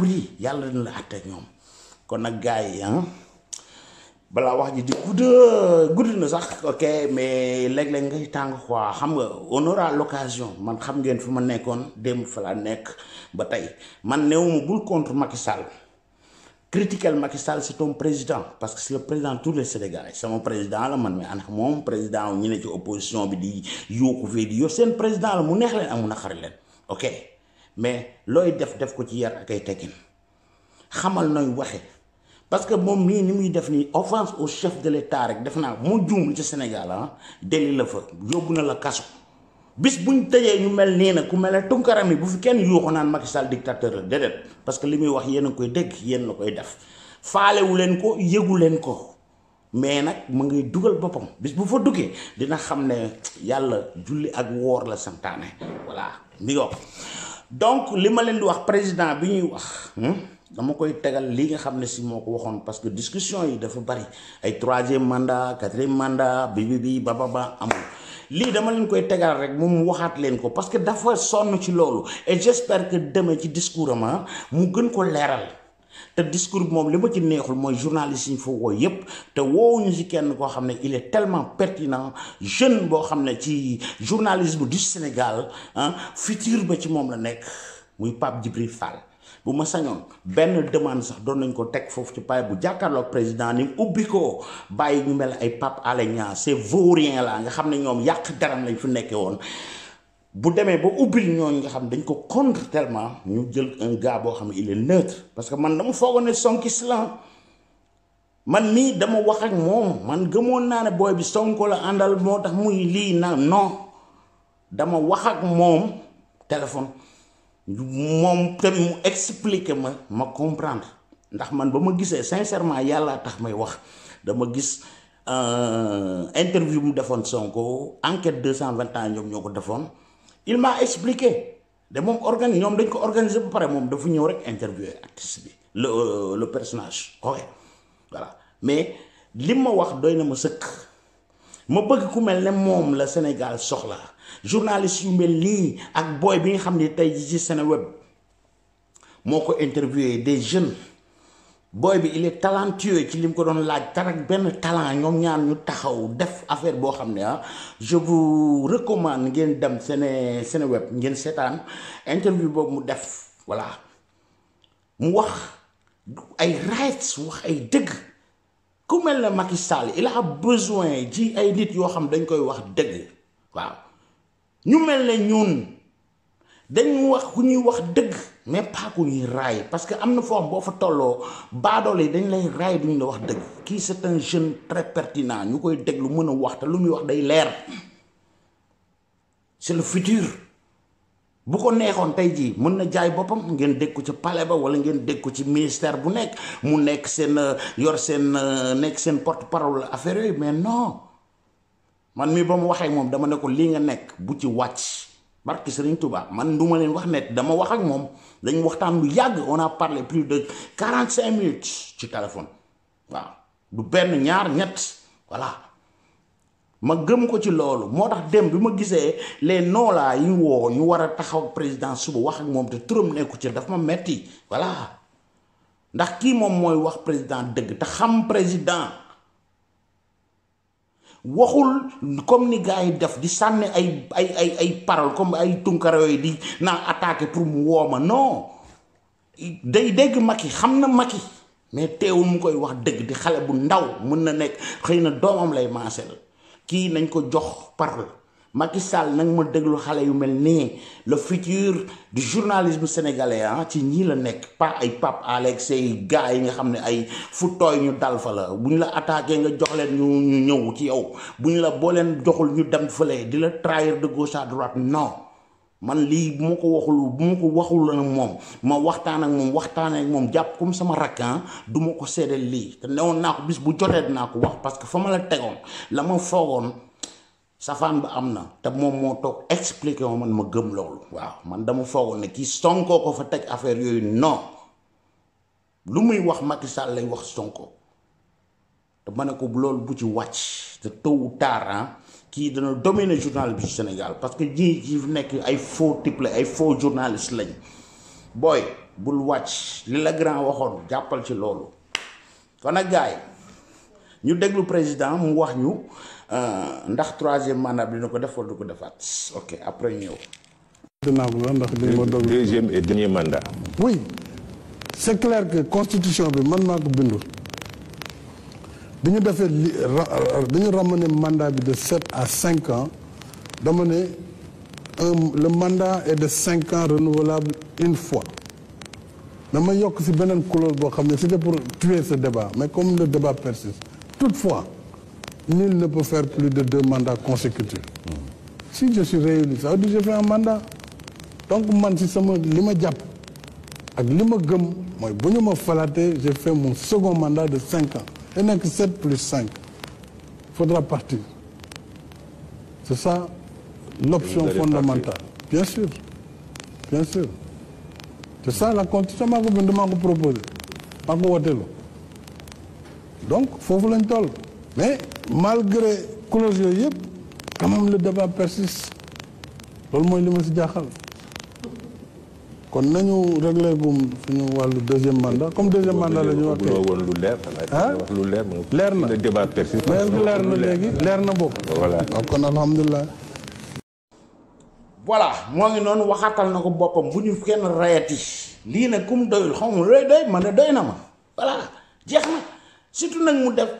yi yàlla dina la àtteeg ñoom kon nag gars yi balaa wax ji di gudd na sax ok mais léeg-léeg ngay tàng quoi xam nga on aura l'occasion man xam ngeen fi ma nekkoon démb fa laa nekk ba tey man newuma bul contre Macky Sall critiquer Macky Sall c'est ton président parce que c'est le président de tous les Sénégalais sama président la man mais ànd ak moom président ñu ne ci opposition bi di yóoku fii di yor seen président la mu neex leen ak mu naqari leen ok mais looy def ko ci yar ak ay teggin xamal nooy waxe parce que moom mii ni muy def nii offense au chef de l'État rek def naa moo juumul ci Sénégal deli la fa yóbbu na la kaso bis buñ tëjee ñu mel nii nag ku mel ne Tunkara mi bu fi kenn yuuxu naan Macky Sall dictateur la déedéet parce que li muy wax yéen a koy dégg yéen la koy def faalewu leen ko yëgu leen ko mais nag mu ngi dugal boppam bis bu fa duggee dina xam ne yàlla julli ak woor la santaane voilà mi ngo donc li ma leen di wax président bi ñuy wax dama koy tegal li nga xam ne si moo ko waxoon parce que discussion yi dafa bari ay 3e mandat 4e mandat bi ba amul lii dama leen koy tegal rek moom waxaat leen ko parce que dafa sonn ci loolu et j'espère que demain ci discours am mu gën ko leeral te discours bi moom li ma ci neexul mooy journaliste yi fa woo yépp te woowuñu ci kenn koo xam ne il est tellement pertinent jeune boo xam ne ci journalisme du Sénégal futur ba ci moom la nekk muy Pape Djibril Fall bu ma sañoon benn demande sax doon nañ ko teg foofu ci pay bu jàkkaarloog président ni ubbi ko bàyyi ñu mel ay Pape Alé Niang c'est vaurien la nga xam ne ñoom yàq daram lañ fi nekkee woon bu demee ba ubbil ñooñu nga xam dañ ko contre tellement ñu jël un gars boo xam ne il est neutre parce que man dama foogoon ne Sonkis la man mii dama wax ak moom man gëmoon naa ne booy bi Sonko la àndal moo tax muy lii na non dama wax ak moom téléphone moom tamit mu expliquer ma comprendre ndax man ba ma gisee sincèrement yàlla tax may wax dama gis interview mu defoon Sonko enquête 221 ñoom ñoo ko defoon il m'a expliqué de moom ñoom dañ ko organiser ba pare moom dafa ñëw rek interviewer artiste bi le personnage ok voilà mais li ma wax doy na ma sëkk ma bëgg ku mel ne moom la Sénégal soxla journaliste yu mel nii ak booy bi nga xam ne tey ji ci Seneweb moo ko interviewé des jeunes booy bi il est talentueux ci li mu ko doon laaj tarak benn talent ñoom ñaar ñu taxaw def affaire boo xam ne je vous recommande ngeen dem Seneweb ngeen seetaan interview boobu mu def voilà mu wax ay rights wax ay dëgg ku mel ne Macky Sall il a besoin ci ay nit yoo xam dañ koy wax dëgg waaw ñu mel ne ñun dañ wax ku ñuy wax dëgg mais pas ku ñuy raay parce que am na foo xam boo fa tolloo baadoole yi dañ lay raay duñ la wax dëgg kii c'est un jeune très pertinent ñu koy déglu mën a wax te lu muy wax day leer c'est le futur bu ko neexoon tey jii mën na jaay boppam ngeen dégg ko ci palais ba wala ngeen dégg ko ci ministère bu nekk mu nekk seen yor seen nekk seen porte-parole affaire yooyu mais non man mii ba mu waxee moom dama ne ko lii nga nekk bu ci wàcc barki Serigne Touba man du ma leen wax net dama wax ak moom dañ waxtaan lu yàgg on a parlé plus de 45 minutes ci téléphone waaw du benn ñaar ñett voilà ma gëm ko ci loolu moo tax dem bi ma gisee les noms là yi woo ñu war a taxaw président suba wax ak moom te turam nekku ci daf ma metti voilà ndax kii moom mooy wax président dëgg te xam président waxul comme ni gars yi def di sànni ay parole comme ay tunkara yooyu di naa attaqué pour mu wooma non day dégg Macky xam na Macky mais teewul mu koy wax dëgg di xale bu ndaw mën na nekk xëy na doomam lay maasel kii nañ ko jox parole Macky Sall nag ma déglu xale yu mel nii le futur du journalisme sénégalais ci ñii la nekk pas ay Pape Alex ay gars yi nga xam ne ay fu tooy ñu dal fa la bu ñu la attaqué nga jox leen ñu ñëw ci yow bu ñu la boo leen joxul ñu dem fële di la trahir de gauche à droite non man lii bu ma ko waxul nag moom ma waxtaan ak moom jàpp comme sama rakkan du ma ko seedeel lii te newoon naa ko bis bu jotee dinaa ko wax parce que fa ma la tegoon la ma foogoon safaan ba am na te moom moo toog expliqué ma man ma gëm loolu waaw man dama foogoon ne kii Sonko ko fa teg affaire yooyu non lu muy wax Macky Sall lay wax Sonko te ma ne ko loolu bu ci wàcc te tôt ou tard kii dana dominer journal bi Sénégal parce que ñii ci nekk ay faux type la ay faux journaliste lañ booy bul wàcc li la grand waxoon jàppal ci loolu kon nag gars yi ñu déglu président mu wax ñu ndax troisième mandat bi dina ko def wala du ko defaat ok après ñëw. Deuxième et dernier mandat. Oui, c'est clair que constitution bi man maa ko bindul bi ñu defee bi ñu ramener mandat bi de 7 à 5 ans dama ne le mandat est de 5 ans renouvelable une fois dama yokk ci beneen couleur boo xam ne c'était pour tuer ce débat mais comme le débat persiste toutefois nul ne peut faire plus de 2 mandats consécutifs si je suis réélu ça veut dire que je fais un mandat donc man si sama li ma jàpp ak li ma gëm mooy bu ñu ma falaatee j'ai fait mon second mandat de 5 ans et nekk 7 plus 5 faudra partir c'est ça l'option fondamentale bien sûr c'est ça la constitution maa ko bind maa ko proposé maa ko woteelu donc foofu lañ toll mais malgré clause yooyu yëpp quand même le débat persiste loolu mooy li ma si jaaxal kon nañu réglé gum suñu wàllu deuxième mandat comme deuxième mandat la ñu wax woon lu leer wax lu leer leer na le débat persiste mais est-ce que leer na léegi leer na boobu voilà kon alhamdulilah voilà moo ngi noonu waxaatal na ko boppam bu ñu kenn rayati lii nag kum doyul xaw ma doy ma ne doy na ma voilà jeex na surtout nag mu def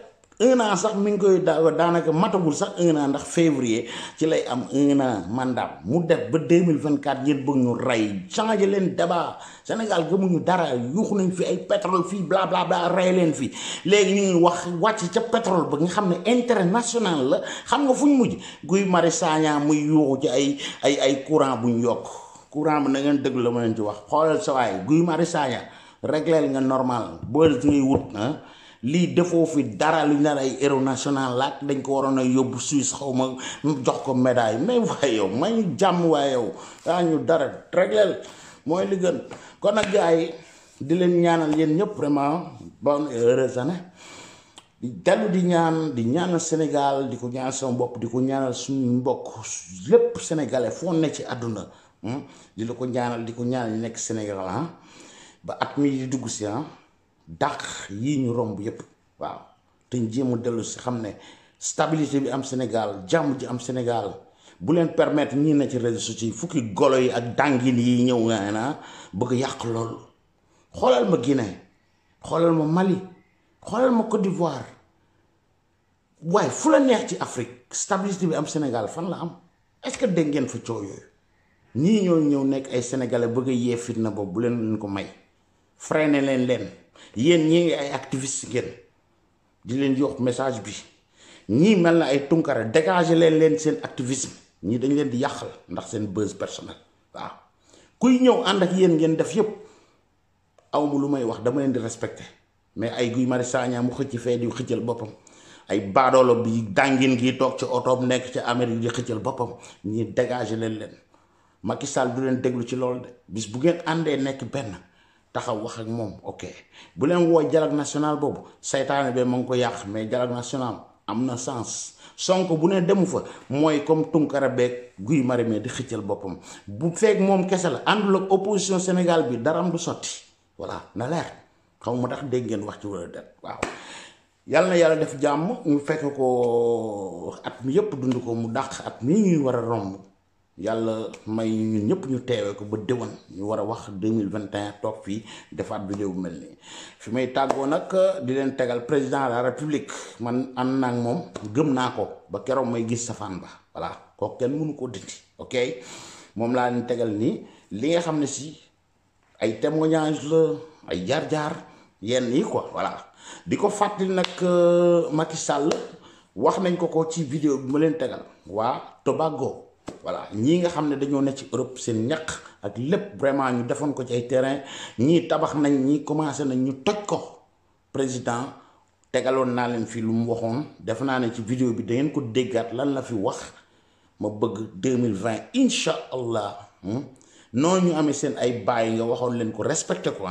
1 an sax mi ngi koy daanaka matagul sax 1 an ndax février ci lay am 1 an mandat mu def ba 2024 ngeen bëgg ñu rey changer leen débat Sénégal gëmuñu dara yuuxu nañ fi ay pétrole fii bla bla bla rey leen fi léegi ñu ngi wax wàcc ca pétrole ba nga xam ne intérêt national la xam nga fu ñu mujj Guy Marius Sagna muy yuuxu ci ay courant bu ñu yokk courant bi na ngeen déglu la ma leen ci wax xoolal sa waay Guy Marius Sagna régleel nga normal boo ngay wut lii defoo fi dara lu ñu naan ay héros national laak dañ ko waroon a yóbbu Suisse xaw ma jox ko médaille mais waaye yow may ñu jàmm waaye yow daa ñu dara régleel mooy li gën kon nag gars yi di leen ñaanal yéen ñëpp vraiment bonne heureuse année di dellu di ñaanal Sénégal di ko ñaanal sama bopp di ko ñaanal suñu mbokk lépp sénégalais foo ne ci àdduna di la ko ñaanal di ko ñaanal ñu nekk Sénégal ba at mi di dugg si dàq yii ñu romb yépp waaw te jéem a dellu si xam ne stabilité bi am Sénégal jàmm ji am Sénégal bu leen permettre ñii na ci réseaux sociaux yi fukki golo yi ak dàngin yi ñëw nga na bëgg yàq lool xoolal ma Guinée xoolal ma Mali xoolal ma Côte d'Ivoire waaye fu la neex ci Afrique stabilité bi am Sénégal fan la am est-ce que dégg ngeen fa coow yooyu ñii ñoo ñëw nekk ay sénégalais bëgg a yee fitna boobu bu leen ko may freiné leen yéen ñii ngi ay activiste ngeen di leen jox message bi ñii mel na ay tunkara dégager leen seen activisme ñii dañ leen di yàqal ndax seen buzz personnel waaw kuy ñëw ànd ak yéen ngeen def yépp awma lu may wax dama leen di respecté mais ay Guy Marius Sagna mu xëcc fee di xëccal boppam ay baadoolo bi dàngin gi toog ci otoom nekk ci Amérique di xëccal boppam ñii dégager leen Macky Sall du leen déglu ci loolu de bis bu ngeen àndee nekk benn taxaw wax ak moom ok bu leen woo dialogue national boobu saytaane be ma ngi ko yàq mais dialogue national am na sens Sonko bu ne demu fa mooy comme Tunkara beeg Guy Marius di xëccal boppam bu fekk moom kese la àndul ak opposition Sénégal bi dara am du sotti voilà na leer xaw ma tax dégg ngeen wax ci wala det waaw yàlla na yàlla def jàmm ñu fekk ko at mi yëpp dund ko mu dàq at mi ñuy war a romb yàlla may ñun ñëpp ñu teewee ko ba déwan ñu war a wax 2021 toog fii defaat vidéo bu mel nii fi may tàggoo nag di leen tegal président de la république man ànd naa ak moom gëm naa ko ba keroog may gis safaan ba voilà kooku kenn mënu ko dindi ok moom laa leen tegal nii li nga xam ne si ay témoignage la ay jaar-jaar yenn yi quoi voilà di ko fàttali nag Macky Sall wax nañ ko ci vidéo bi ma leen tegal waa Tobago voilà ñii nga xam ne dañoo ne ci Europe seen ñaq ak lépp vraiment ñu defoon ko ci ay terrain ñii tabax nañ ñii commencé nañ ñu toj ko président tegaloon naa leen fii lu mu waxoon def naa ne ci vidéo bi da ngeen ko déggaat lan la fi wax ma bëgg 2020 incha allah noonu ñu amee seen ay baay nga waxoon leen ko respecté ko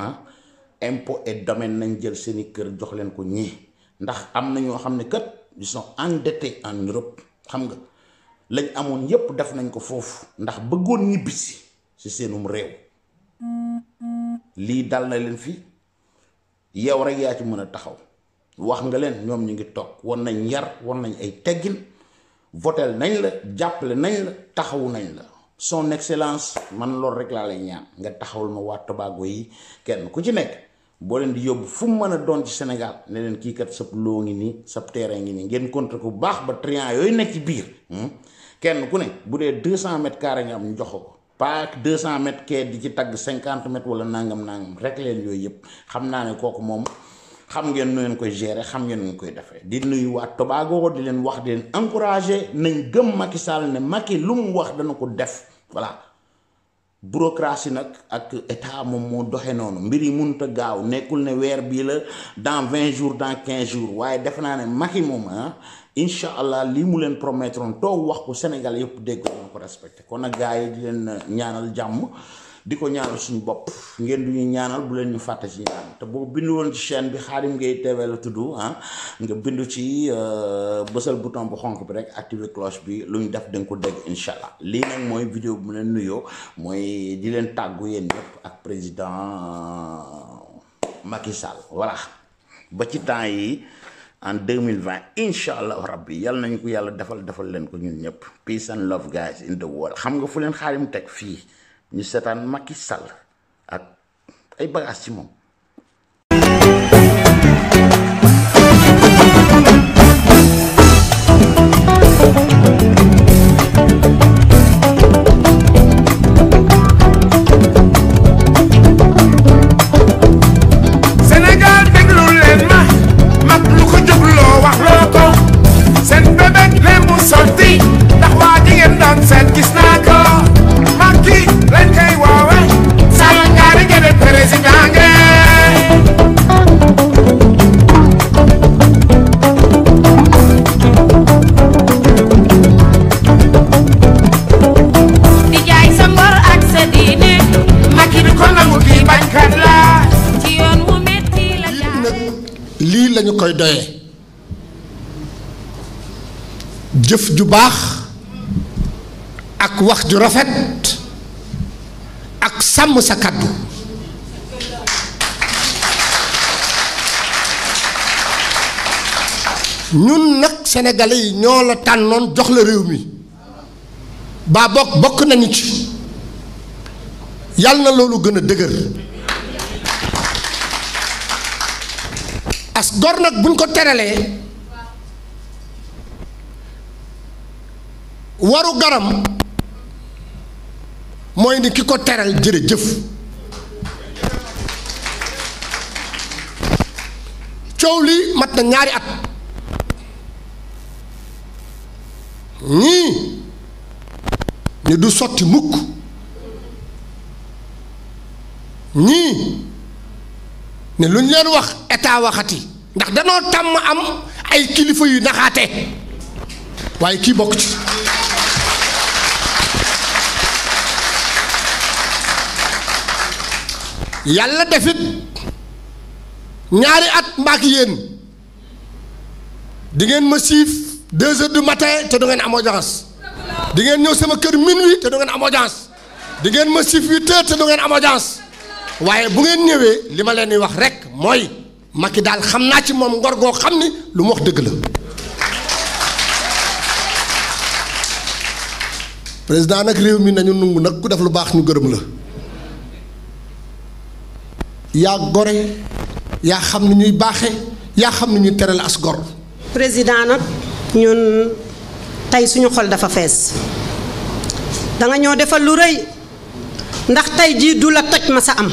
impôt et domaine nañ jël seeni kër jox leen ko ñii ndax am na ñoo xam ne kat ils sont endettés en Europe xam nga lañ amoon yépp def nañ ko foofu ndax bëggoon ñibbisi ci seenum réew lii dal na leen fi yow rek yaa ci mën a taxaw wax nga leen ñoom ñu ngi toog won nañ yar won nañ ay teggin votel nañ la jàppale nañ la taxawu nañ la son excellence man loolu rek laa lay ñaan nga taxawul ma waa Tobago yi kenn ku ci nekk boo leen di yóbbu fu mu mën a doon ci Sénégal ne leen kii kat sab loo ngi nii sab terrain ngi nii ngeen contre ko bu baax ba triant yooyu nekk ci biir kenn ku ne bu dee 200 mètres carrés nga am ñu jox ko pas 200 mètres kee di ci tagg 50 mètres wala nangam rek leen yooyu yëpp xam naa ne kooku moom xam ngeen nu ngeen koy gérer xam ngeen nu ngeen koy defee di nuyu waa Tobago di leen wax di leen encourager nañ gëm Macky Sall ne Macky lu mu wax dana ko def voilà bureaucratie nag ak état moom moo doxe noonu mbir yi mënut a gaaw nekkul ne weer bii la dans 20 jours dans 15 jours waaye defe naa ne Macky moom incha allah lii mu leen promettre woon toog wax ko Sénégal yëpp dégg ko respecté kon nag gars yi di leen ñaanal jàmm di ko ñaanal suñu bopp ngeen du ñu ñaanal bu leen ñu fàtte ci ñaan te boo bindu woon ci chaîne bi Khadim Gueye TV la tudd nga bindu ci bësal bouton bu xonk bi rek activer cloche bi lu ñu def da nga ko dégg incha allah lii nag mooy vidéo bu mu leen nuyoo mooy di leen tàggu yéen ñëpp ak président Macky Sall voilà ba ci temps yi en 2020 incha allah rabbi yàlla nañu ko yàlla defal leen ko ñun ñëpp peace and love guys in the world xam nga fu leen Khadim teg fii ñu seetaan Macky Sall ak ay bagages ci moom. Sénégal déglu leen ma mag lu ko jógloo wax loo ko seen bébét leen mu sotti ndax waa ji ngeen doon seet gis naa ko Macky lañ koy woowe sama ñaari gëne président nge di jaay sa ngor ak sa diine Macky du ko nangu kii bañkat la ci yoon wu metti la jaar nag lii lañu koy doyee jëf ju baax ak wax ju rafet ak sàmm sa kàddu ñun nag sénégalais yi ñoo la tànnoon jox la réew mi baa bokk nañu ci yàlla na loolu gën a dëgër as gor nag buñ ko teralee waru garam mooy ni ki ko teral jërëjëf. coow li mat na ñaari at ñii ni du sotti mukk, ñii ne lu ñu leen wax état waxati, ndax danoo tàmm am ay kilifa yu naxaate, waaye kii bokk ci. yàlla defit ñaari at mbaak yéen di ngeen ma siif 2 heures du matin te du ngeen am audience, di ngeen ñëw sama kër minuit te du ngeen am audience, di ngeen ma siif 8 heures te du ngeen am audience, waaye bu ngeen ñëwee li ma leen di wax rek mooy Macky daal xam naa ci moom ngor goo xam ni lu mu wax dëgg la. président nag réew mi nañu nungu nag ku def lu baax ñu gërëm la. yaa gore yaa xam ni ñuy baaxe yaa xam ni ñuy teral as gor. président nag ñun tey suñu xol dafa fees danga ñoo defal lu rëy ndax tey jii du la toj ma sa am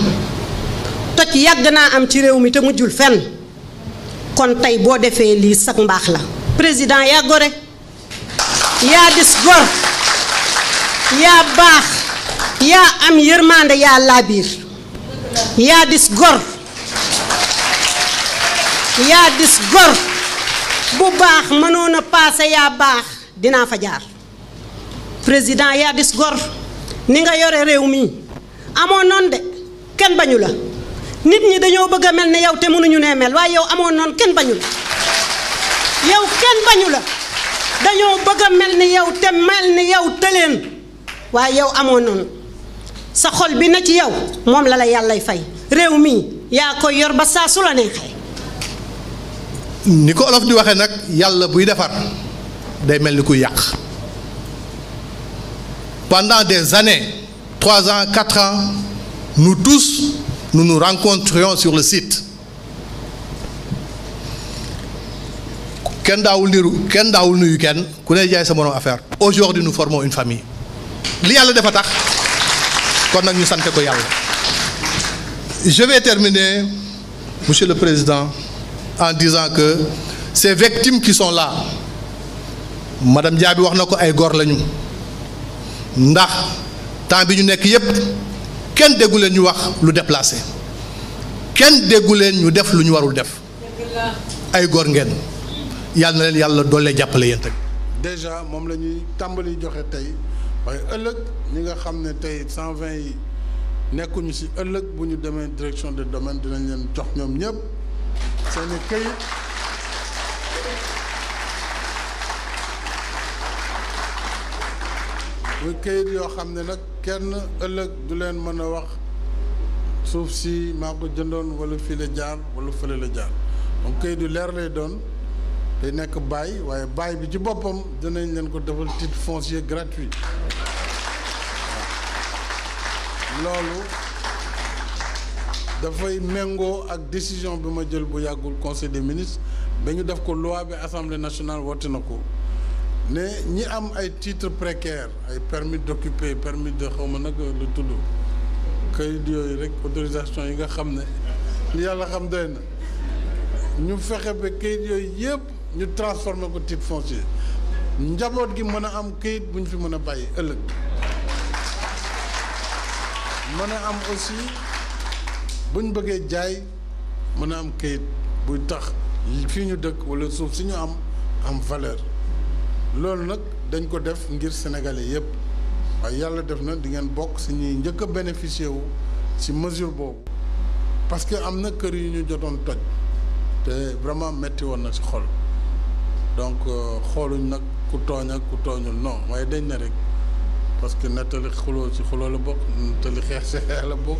toj yàgg naa am ci réew mi te mujjul fenn kon tey boo defee lii sag mbaax la. président yaa gore yaa dis gor yaa baax yaa am yërmande yaa laabiir yaa dis gor bu baax mënoon a paase yaa baax dinaa fa jaar. président yaa dis gor ni nga yore réew mi amoon noon de kenn bañu la, nit ñi dañoo bëgg a mel ni yow te mënuñu nee mel, waaye yow amoon noon kenn bañu la, yow kenn bañu la, dañoo bëgg a mel ni yow te mel ni yow tëleen, waaye yow amoon noonu sa xol bi na ci yow moom la la yàllay fay. réew mi yaa ko yor ba saa su la neexee. ni ko olof di waxee nag yàlla buy defar day mel ni kuy yàq. pendant des années 3 ans 4 ans nous tous nous rencontrions sur le site. kenn daawul nuyu kenn ku ne jaay sa morom affaire. aujourd'hui nous formons une famille. li yàlla dafa tax kon nag ñu sante ko yàlla. je vais terminer, monsieur le président, en disant que ces victimes qui sont là, madame Diaby wax na ko ay góor lañu, ndax temps bi ñu nekk yépp kenn déggu leen ñu wax lu déplacé, kenn déggu leen ñu def lu ñu warul def, ay góor ngeen, yàlla na leen yàlla doole jàppale yéen tamit. déjà moom la ñuy tàmbali joxe tey waaye ëllëg ñi nga xam ne tey 120 yi nekkuñu ci ëllëg bu ñu demee direction de domaine dinañ leen jox ñoom ñëpp seeni këyit muy këyit yoo xam ne nag kenn ëllëg du leen mën a wax suuf si maa ko jëndoon wala fii la jaar wala fële la jaar donc këyit yu leer lay doon day nekk bail waaye bail bi ci boppam dinañ leen ko defal titre foncier gratuit. loolu dafay méngoo ak décision bi ma jël bu yàggul conseil des ministres ba ñu def ko loi bi assemblée nationale woote na ko ne ñi am ay titres précaires ay permis d'occuper permis de xaw ma nag lu tudd kayit yooyu rek autorisation yi nga xam ne li yàlla xam doy na ñu fexe ba kayit yooyu yëpp ñu transformer ko titre foncier njaboot gi mën a am kayit bu ñu fi mën a bàyyi ëllëg. mën a am aussi buñ bëggee jaay mën a am kayit buy tax fii ñu dëkk wala suuf si ñu am valeur loolu nag dañ ko def ngir sénégalais yépp waaye yàlla def na di ngeen bokk si ñuy njëkk a bénéficier wu si mesure boobu parce que am na kër yu ñu jotoon toj te vraiment metti woon na si xol donc xooluñ nag ku tooñ ak ku tooñul non waaye dañ ne rek parce que nettali xuloo ci xuloo la bokk nettali xeex si xeex la bokk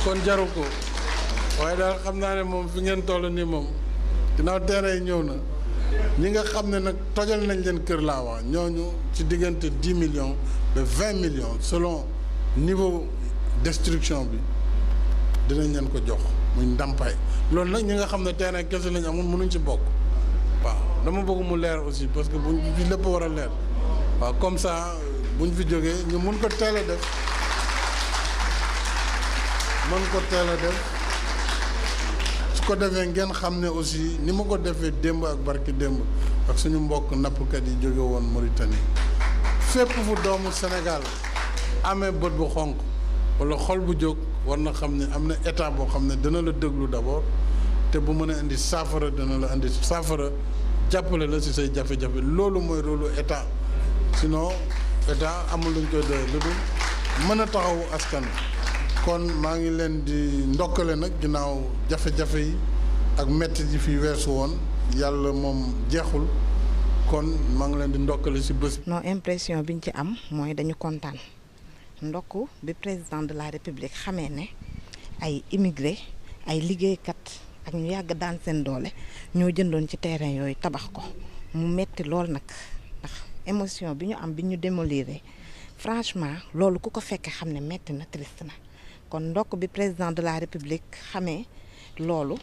kon jaru ko waaye daal xam naa ne moom fi ngeen toll nii moom ginnaaw terrain yi ñëw na ñi nga xam ne nag tojal nañ leen kër laa wax ñooñu ci diggante 10 millions ba 20 millions selon niveau destruction bi dinañ leen ko jox muy ndàmpaay loolu nag ñi nga xam ne terrain kese lañ amul mënuñ ci bokk waaw dama bëgg mu leer aussi parce que buñ fi lépp war a leer waaw comme ça buñ fi jógee ñu mun ko teel a def su ko defee ngeen xam ne aussi ni ma ko defee démb ak barki démb ak suñu mbokk nappkat yi jóge woon Mauritanie fépp fu doomu Sénégal amee bët bu xonq wala xol bu jóg war na xam ne am na état boo xam ne dana la déglu d'abord te bu mën a indi saafara dana la indi saafara jàppale la ci say jafe-jafe loolu mooy rôlu état sinon état amul luñ koy doyee lu dul mën a taxawu askan kon maa ngi leen di ndokkale nag ginnaaw jafe-jafe yi ak metti yi fi weesu woon yàlla moom jeexul kon maa ngi leen di ndokkale ci bés. non impression biñ ci am mooy dañu kontaan ndokk bi président de la république xamee ne ay immigré ay liggéeykat ak ñu yàgg daan seen doole ñoo jëndoon ci terrain yooyu tabax ko mu metti lool nag ndax émotion bi ñu am bi ñu démoliré franchement loolu ku ko fekkee xam ne metti na triste na kon ndokk bi président de la république xamee loolu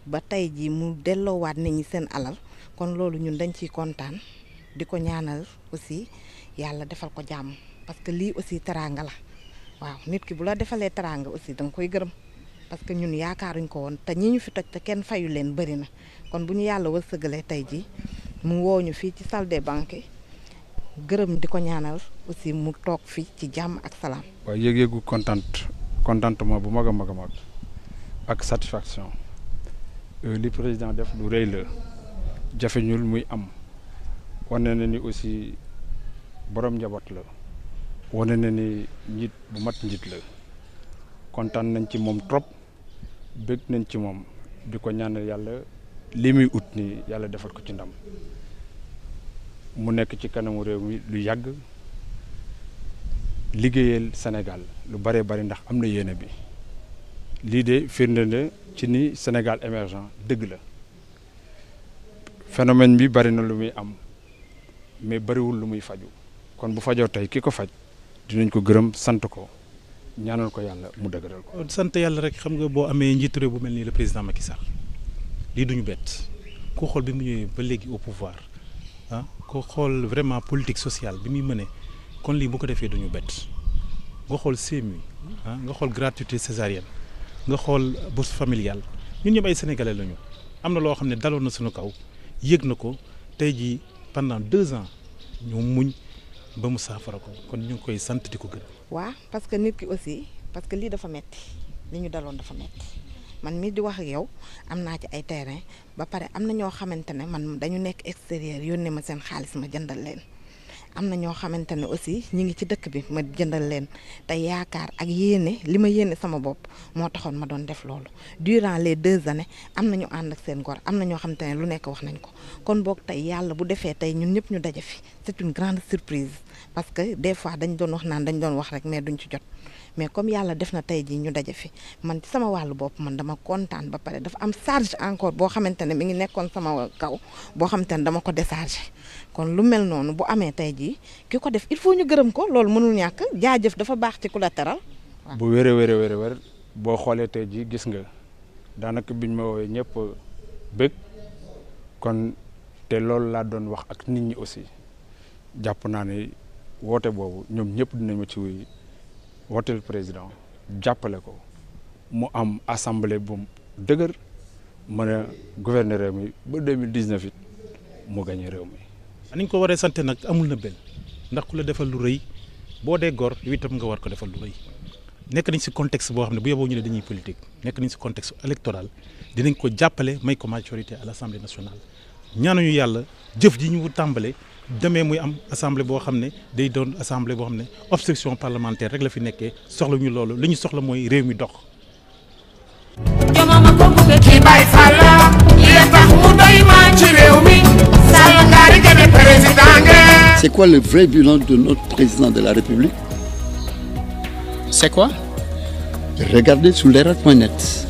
ba tey jii mu delloowaat nit ñi seen alal kon loolu ñun dañ ciy kontaan di ko ñaanal aussi yàlla defal ko jàmm parce que lii aussi teraanga la waaw nit ki bu la defalee teraanga aussi da nga koy gërëm parce que ñun yaakaaruñ ko woon te ñi ñu fi toj te kenn fayu leen bëri na kon bu ñu yàlla wërsëgalee tey jii mu woo ñu fii ci salle des banquets gërëm di ko ñaanal aussi mu toog fii ci jàmm ak salaam. waaw yëg-yëgu contentement bu mag a mag a mag ak satisfaction li président def lu rëy la jafe ñul muy am wane na ni aussi borom njaboot la wane na ni njiit bu mat njiit la kontaan nañ ci moom trop bëgg nañ ci moom di ko ñaanal yàlla li muy ut ni yàlla defal ko ci ndam mu nekk ci kanamu réew mi lu yàgg liggéeyal Sénégal lu bare bari ndax am na yéene bi lii de firnde na ci ni Sénégal émergent dëgg la phénomène bi bari na lu muy am mais bariwul lu muy faju kon bu fajoo tey ki ko faj dinañ ko gërëm sant ko ñaanal ko yàlla mu dëgëral ko. sant yàlla rek xam nga boo amee njiitu réew bu mel nii le président Macky Sall lii duñu bett ku xool bi mu ñëwee ba léegi au pouvoir ah ku xool vraiment politique sociale bi muy mëne kon lii bu ko defee duñu bett nga xool CMU ah nga xool gratuité césarienne nga xool bourse familiale ñun ñëpp ay sénégalais lañu am na loo xam ne daloon na suñu kaw yëg na ko tey jii pendant 2 ans ñu muñ ba mu saafara ko kon ñu ngi koy sant di ko gën. waaw parce que nit ki aussi parce que lii dafa metti li ñu daloon dafa metti man mii di wax ak yow am naa ci ay terrain ba pare am na ñoo xamante ne man dañu nekk extérieur yónnee ma seen xaalis ma jëndal leen am na ñoo xamante ne aussi ñi ngi ci dëkk bi ma jëndal leen te yaakaar ak yéene li ma yéene sama bopp moo taxoon ma doon def loolu durant les 2 années am na ñu ànd ak seen gor am na ñoo xamante ne lu nekk wax nañ ko kon boog tey yàlla bu defee tey ñun ñëpp ñu daje fi c'est une grande surprise parce que des fois dañ doon wax naan dañ doon wax rek mais duñ ci jot mais comme yàlla def na tey jii ñu daje fi man ci sama wàllu bopp man dama kontaan ba pare dafa am charge encore boo xamante ne mi ngi nekkoon sama kaw boo xamante ne dama ko décharger kon lu mel noonu bu amee tey jii ki ko def il faut ñu gërëm ko loolu mënul ñàkk jaajëf dafa baax ci ku la teral. bu wér boo xoolee tey jii gis nga daanaka biñ ma woowee ñëpp bëgg kon te loolu laa doon wax ak nit ñi aussi jàpp naa ne woote boobu ñoom ñëpp dinañ ma ci wuy wooteel président jàppale ko mu am assemblée bu dëgër mën a gouverner réew mi ba 2019 it mu gagné réew mi. ni ñu ko waree sant nag amul na benn ndax ku la defal lu rëy boo dee gor yow itam nga war ko defal lu rëy nekk nañ si contexte boo xam ne bu yeboo ñu ne dañuy politique nekk nañ si contexte électoral dinañ ko jàppale may ko majorité à l'Assemblée nationale ñaanuñu yàlla jëf ji ñu tàmbale demee muy am assemblée boo xam ne day doon assemblée boo xam ne obstruction parlementaire rek la fi nekkee soxla ñu loolu li ñu soxla mooy réew mi dox. ki bay falla li tax mu doy ma ci réew mi sal ngari gëne président nga. C'est quoi le vrai bilan de notre président de la République? C'est quoi? Regardez sur leral.net.